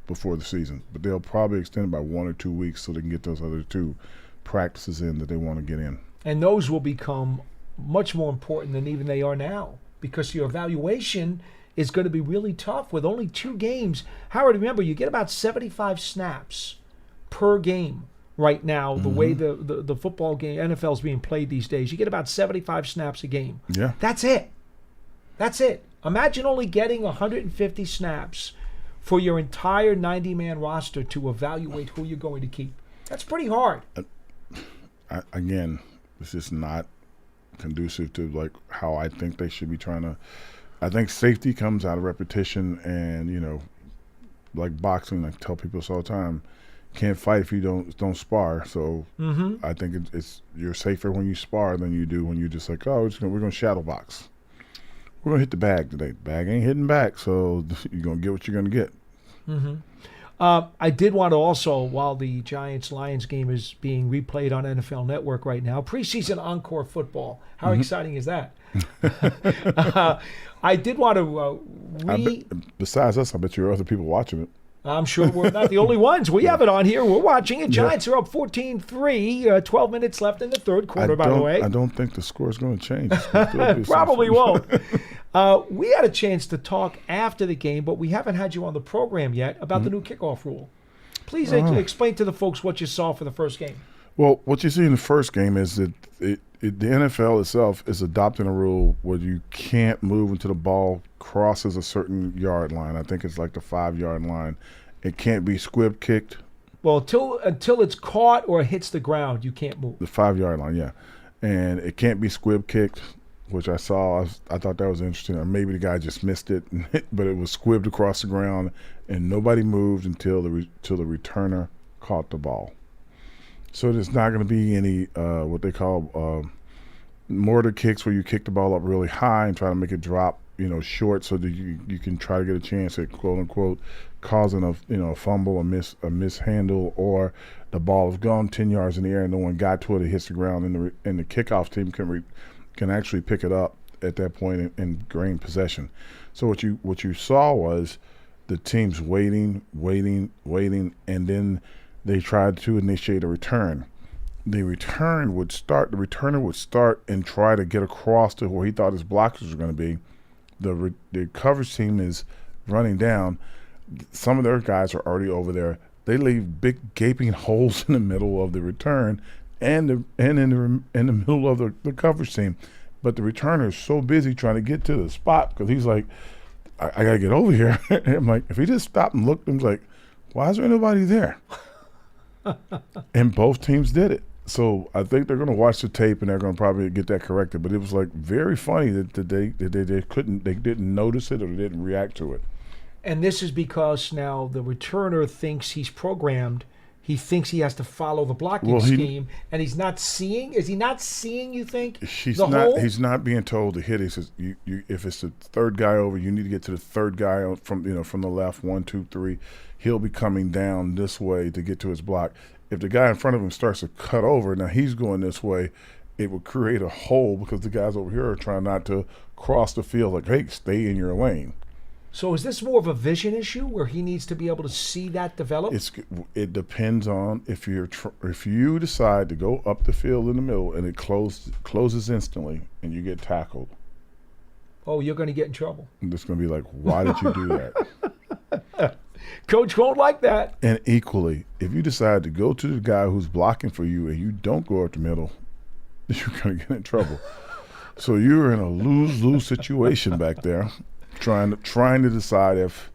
before the season. But they'll probably extend it by 1 or 2 weeks so they can get those other 2 practices in that they want to get in. And those will become much more important than even they are now, because your evaluation is going to be really tough with only 2 games. Howard, remember, you get about 75 snaps per game right now, the way the football game, NFL is being played these days. You get about 75 snaps a game. Yeah. That's it. That's it. Imagine only getting 150 snaps for your entire 90-man roster to evaluate who you're going to keep. That's pretty hard. Again, it's just not conducive to like how I think they should be trying to. I think safety comes out of repetition, and like boxing, I tell people this all the time, can't fight if you don't spar. So I think it's you're safer when you spar than you do when you're just like, oh, we're gonna shadow box. We're gonna hit the bag today. Bag ain't hitting back, so you're gonna get what you're gonna get. I did want to also, while the Giants-Lions game is being replayed on NFL Network right now, preseason encore football. How exciting is that? I did want to besides us, I bet there are other people watching it. I'm sure we're not the only ones. We have it on here. We're watching it. Giants are up 14-3, 12 minutes left in the third quarter, by the way. I don't think the score is going to change. Probably won't. We had a chance to talk after the game, but we haven't had you on the program yet about the new kickoff rule. Please explain to the folks what you saw for the first game. Well, what you see in the first game is that the NFL itself is adopting a rule where you can't move until the ball crosses a certain yard line. I think it's like the 5-yard line. It can't be squib kicked. Well, until it's caught or hits the ground, you can't move. The 5-yard line, yeah. And it can't be squib kicked, which I saw. I thought that was interesting. Or maybe the guy just missed it, but it was squibbed across the ground, and nobody moved until the returner caught the ball. So there's not going to be any what they call mortar kicks, where you kick the ball up really high and try to make it drop, short, so that you can try to get a chance at quote unquote causing a fumble, a mishandle, or the ball has gone 10 yards in the air and no one got to it. It hits the ground, and the kickoff team can actually pick it up at that point and gain possession. So what you saw was the teams waiting, and then they tried to initiate a return. The returner would start and try to get across to where he thought his blockers were going to be. The coverage team is running down. Some of their guys are already over there. They leave big gaping holes in the middle of the return and in the middle of the coverage team. But the returner is so busy trying to get to the spot because he's like, I got to get over here. And I'm like, if he just stopped and looked, I'm like, why is there nobody there? And both teams did it. So I think they're going to watch the tape and they're going to probably get that corrected. But it was like very funny that they didn't notice it or they didn't react to it. And this is because now the returner thinks he's programmed. He thinks he has to follow the blocking scheme, and he's not seeing. Is he not seeing? You think he's not being told to hit. He says, if it's the third guy over, you need to get to the third guy from the left. 1, 2, 3. He'll be coming down this way to get to his block. If the guy in front of him starts to cut over, now he's going this way, it would create a hole because the guys over here are trying not to cross the field. Like, hey, stay in your lane. So is this more of a vision issue where he needs to be able to see that develop? It depends on if you decide to go up the field in the middle and it closes instantly and you get tackled. Oh, you're going to get in trouble. It's going to be like, why did you do that? Coach won't like that. And equally, if you decide to go to the guy who's blocking for you and you don't go up the middle, you're going to get in trouble. So you're in a lose-lose situation back there. Trying to decide if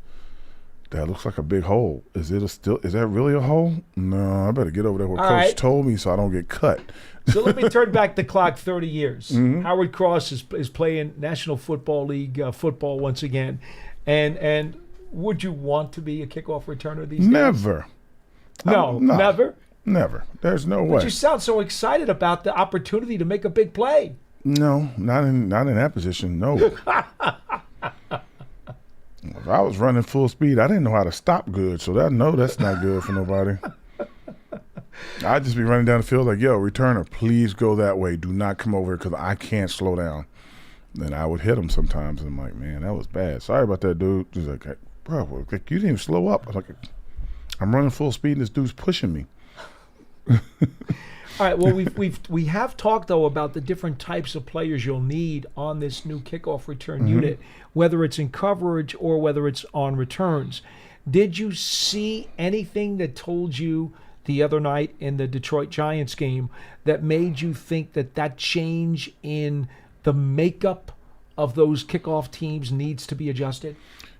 that looks like a big hole. Is that really a hole? No, I better get over there where Coach told me so I don't get cut. So let me turn back the clock 30 years. Howard Cross is playing National Football League football once again. And would you want to be a kickoff returner these days? Never. No, never? Never. There's no way. But you sound so excited about the opportunity to make a big play. No, not in that position, no. If I was running full speed, I didn't know how to stop good, so that's not good for nobody. I'd just be running down the field like, yo, returner, please go that way. Do not come over here because I can't slow down. Then I would hit him sometimes, and I'm like, man, that was bad. Sorry about that, dude. He's like, bro, you didn't even slow up. I'm like, I'm running full speed, and this dude's pushing me. All right. Well, we have talked though about the different types of players you'll need on this new kickoff return unit, whether it's in coverage or whether it's on returns. Did you see anything that told you the other night in the Detroit Giants game that made you think that change in the makeup of those kickoff teams needs to be adjusted?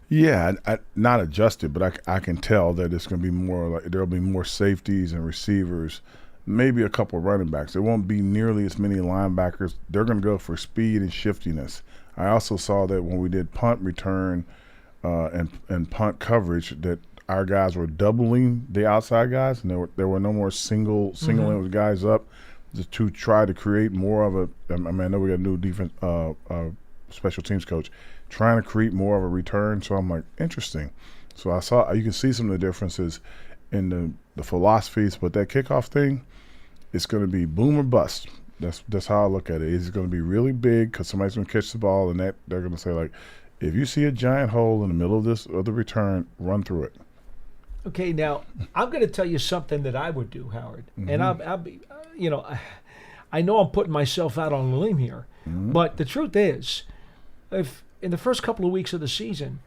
Yeah, not adjusted, but I can tell that it's going to be more like there'll be more safeties and receivers, maybe a couple of running backs. There won't be nearly as many linebackers. They're going to go for speed and shiftiness. I also saw that when we did punt return and punt coverage that our guys were doubling the outside guys, and there were no more singling guys up just to try to create more of a – I mean, I know we got a new defense special teams coach trying to create more of a return. So I'm like, interesting. So you can see some of the differences in the philosophies, but that kickoff thing, it's going to be boom or bust. That's how I look at it. It's going to be really big because somebody's going to catch the ball, and they're going to say, like, if you see a giant hole in the middle of the return, run through it. Okay, now I'm going to tell you something that I would do, Howard, and I'll be, I know I'm putting myself out on a limb here, but the truth is, if in the first couple of weeks of the season,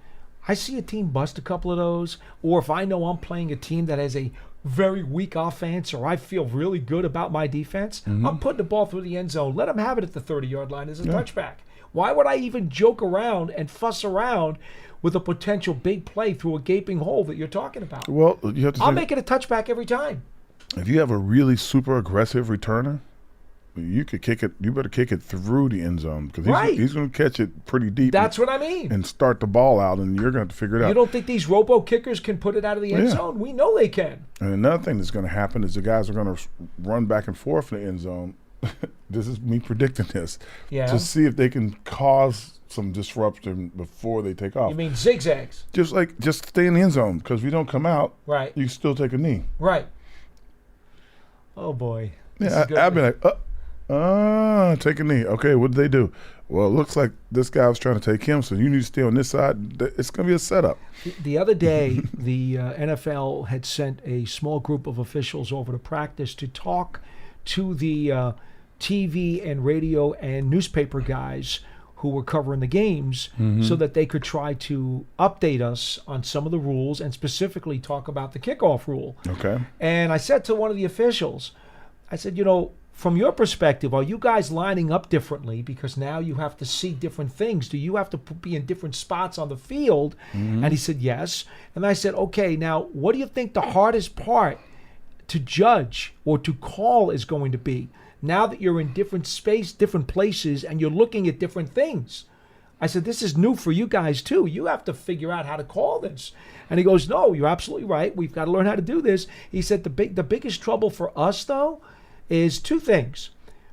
I see a team bust a couple of those, or if I know I'm playing a team that has a very weak offense, or I feel really good about my defense, I'm putting the ball through the end zone. Let them have it at the 30-yard line as a touchback. Why would I even joke around and fuss around with a potential big play through a gaping hole that you're talking about? Well, you have to. I'll make it a touchback every time. If you have a really super aggressive returner, you could kick it. You better kick it through the end zone because he's going to catch it pretty deep. That's what I mean. And start the ball out, and you're going to have to figure it out. You don't think these robo kickers can put it out of the end zone? We know they can. And another thing that's going to happen is the guys are going to run back and forth in the end zone. This is me predicting this. Yeah. To see if they can cause some disruption before they take off. You mean zigzags? Just stay in the end zone because if you don't come out, right, you still take a knee. Right. Oh boy. Yeah, I'd be like, take a knee. Okay, what did they do? Well, it looks like this guy was trying to take him, so you need to stay on this side. It's going to be a setup. The other day, the NFL had sent a small group of officials over to practice to talk to the TV and radio and newspaper guys who were covering the games so that they could try to update us on some of the rules and specifically talk about the kickoff rule. Okay. And I said to one of the officials, I said, from your perspective, are you guys lining up differently because now you have to see different things? Do you have to be in different spots on the field? And he said, yes. And I said, okay, now what do you think the hardest part to judge or to call is going to be now that you're in different space, different places, and you're looking at different things? I said, this is new for you guys too. You have to figure out how to call this. And he goes, no, you're absolutely right. We've got to learn how to do this. He said the biggest trouble for us though is two things.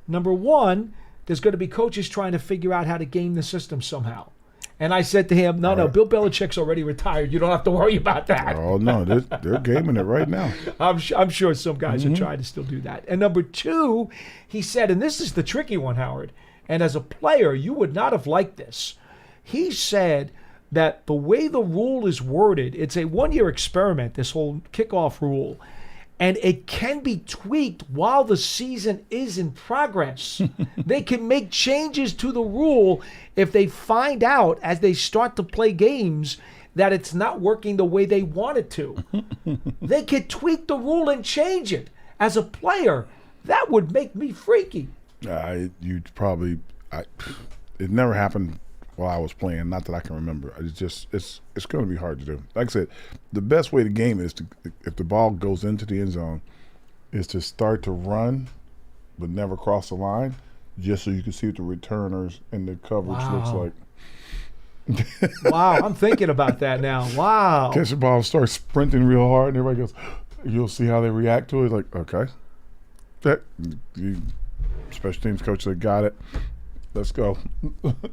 Number one, there's going to be coaches trying to figure out how to game the system somehow. And I said to him, no, Bill Belichick's already retired. You don't have to worry about that. Oh, no, they're gaming it right now. I'm sure some guys are trying to still do that. And number two, he said, and this is the tricky one, Howard, and as a player, you would not have liked this. He said that the way the rule is worded, it's a one-year experiment, this whole kickoff rule, and it can be tweaked while the season is in progress. They can make changes to the rule if they find out as they start to play games that it's not working the way they want it to. They could tweak the rule and change it. As a player, that would make me freaky. It never happened while I was playing. Not that I can remember. It's going to be hard to do. Like I said, the best way to game is if the ball goes into the end zone, is to start to run, but never cross the line, just so you can see what the returners and the coverage looks like. Wow, I'm thinking about that now. Wow. Catch the ball, start sprinting real hard, and everybody goes, you'll see how they react to it. Like, okay. Special teams coach said, got it. Let's go.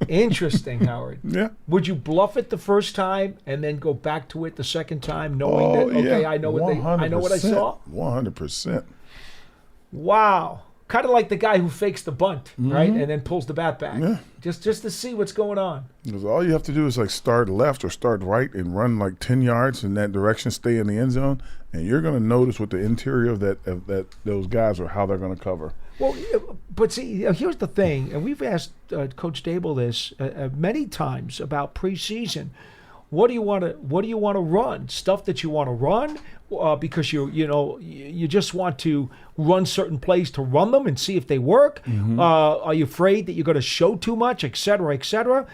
Interesting, Howard. Yeah. Would you bluff it the first time and then go back to it the second time, knowing that okay, I know what I saw? 100%. Wow. Kind of like the guy who fakes the bunt, right, and then pulls the bat back. Yeah. Just to see what's going on. Because all you have to do is start left or start right and run 10 yards in that direction, stay in the end zone, and you're going to notice what the interior of that those guys are, how they're going to cover. Well, but see, here's the thing, and we've asked Coach Daboll this many times about preseason. what do you want to run? Stuff that you want to run because you just want to run certain plays to run them and see if they work. Are you afraid that you're going to show too much, et cetera, et cetera?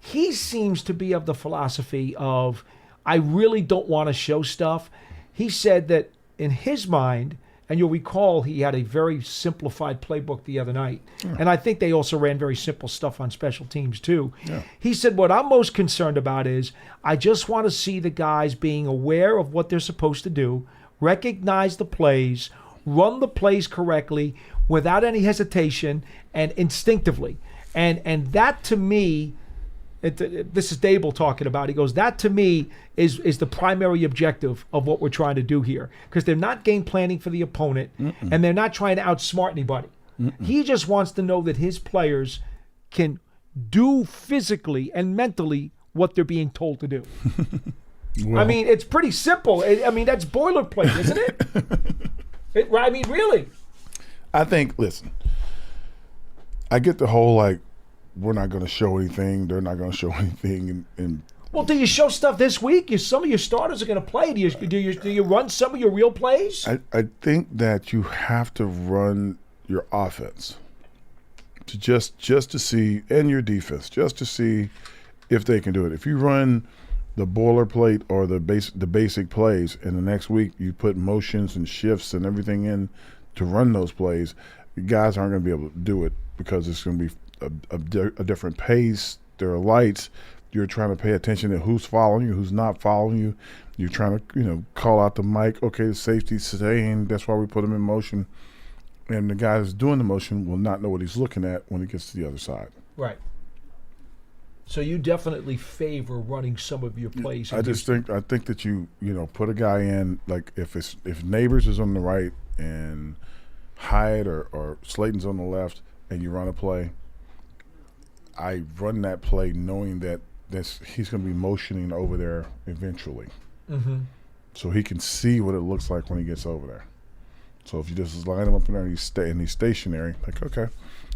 He seems to be of the philosophy of, I really don't want to show stuff. He said that in his mind, and you'll recall he had a very simplified playbook the other night. Yeah. And I think they also ran very simple stuff on special teams too. Yeah. He said, what I'm most concerned about is I just want to see the guys being aware of what they're supposed to do, recognize the plays, run the plays correctly without any hesitation and instinctively. And that to me, this is Daboll talking about. He goes, that to me is the primary objective of what we're trying to do here. Because they're not game planning for the opponent, and they're not trying to outsmart anybody. He just wants to know that his players can do physically and mentally what they're being told to do. Well, I mean, it's pretty simple. That's boilerplate, isn't it? I mean, really. I think, listen, I get the whole, we're not going to show anything. They're not going to show anything. Well, do you show stuff this week? Some of your starters are going to play. Do you run some of your real plays? I think that you have to run your offense to just to see, and your defense, just to see if they can do it. If you run the boilerplate or the basic plays, and the next week you put motions and shifts and everything in to run those plays, the guys aren't going to be able to do it because it's going to be a different pace. There are lights. You're trying to pay attention to who's following you, who's not following you. You're trying to, call out the mic. Okay, the safety's staying. That's why we put him in motion. And the guy that's doing the motion will not know what he's looking at when he gets to the other side. Right. So you definitely favor running some of your plays. I think that you put a guy in, if Neighbors is on the right and Hyatt or Slayton's on the left and you run a play, I run that play knowing that he's going to be motioning over there eventually. So he can see what it looks like when he gets over there. So if you just line him up in there and he's stationary, okay.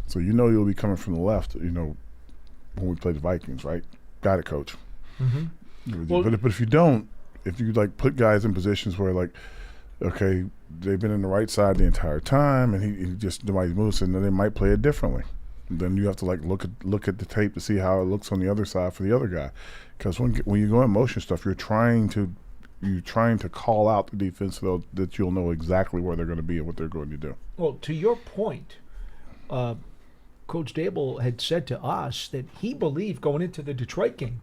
So you'll be coming from the left, when we play the Vikings, right? Got it, coach. Well, but if you don't, if you put guys in positions where okay, they've been in the right side the entire time and he just nobody moves, and then they might play it differently. Then you have to look at the tape to see how it looks on the other side for the other guy, because when you go in motion stuff, you're trying to call out the defense so that you'll know exactly where they're going to be and what they're going to do. Well, to your point, Coach Daboll had said to us that he believed going into the Detroit game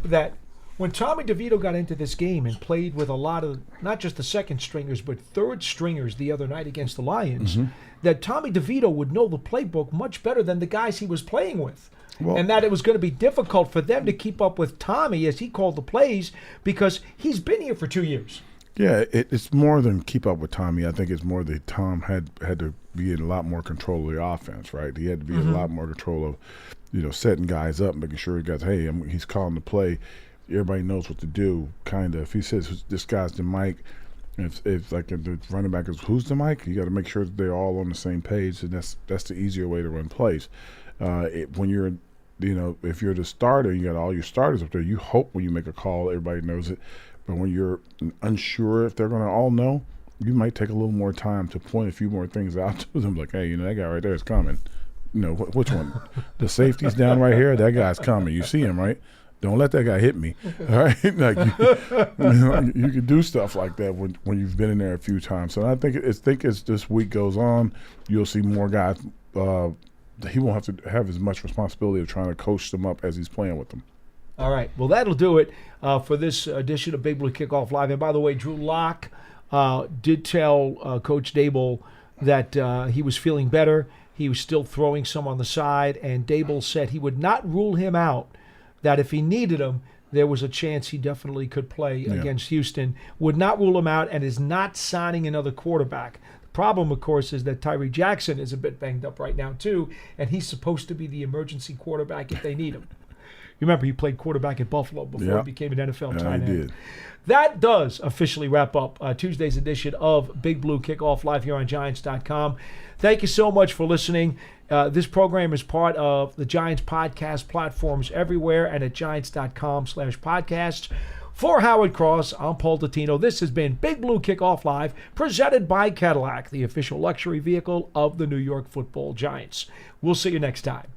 that when Tommy DeVito got into this game and played with a lot of not just the second stringers but third stringers the other night against the Lions, that Tommy DeVito would know the playbook much better than the guys he was playing with. Well, and that it was going to be difficult for them to keep up with Tommy, as he called the plays, because he's been here for 2 years. Yeah, it's more than keep up with Tommy. I think it's more that Tom had to be in a lot more control of the offense, right? He had to be in a lot more control of, setting guys up, making sure he's calling the play. Everybody knows what to do, kind of. If he says this guy's the mic, if the running back is who's the mic, you got to make sure that they're all on the same page, and that's the easier way to run plays. When you're, if you're the starter, you got all your starters up there. You hope when you make a call, everybody knows it. But when you're unsure if they're going to all know, you might take a little more time to point a few more things out to them, like, hey, that guy right there is coming. Which one? The safety's down right here. That guy's coming. You see him, right? Don't let that guy hit me. All right, you can do stuff like that when you've been in there a few times. So I think as this week goes on, you'll see more guys. He won't have to have as much responsibility of trying to coach them up as he's playing with them. All right, well, that'll do it for this edition of Big Blue Kickoff Live. And by the way, Drew Lock did tell Coach Daboll that he was feeling better. He was still throwing some on the side, and Daboll said he would not rule him out, that if he needed him, there was a chance he definitely could play against Houston. Would not rule him out, and is not signing another quarterback. The problem, of course, is that Tyree Jackson is a bit banged up right now, too, and he's supposed to be the emergency quarterback if they need him. remember he played quarterback at Buffalo before he became an NFL tight end. He did. That does officially wrap up Tuesday's edition of Big Blue Kickoff live here on Giants.com. Thank you so much for listening. This program is part of the Giants podcast platforms everywhere and at Giants.com/podcasts. For Howard Cross, I'm Paul Dottino. This has been Big Blue Kickoff Live, presented by Cadillac, the official luxury vehicle of the New York Football Giants. We'll see you next time.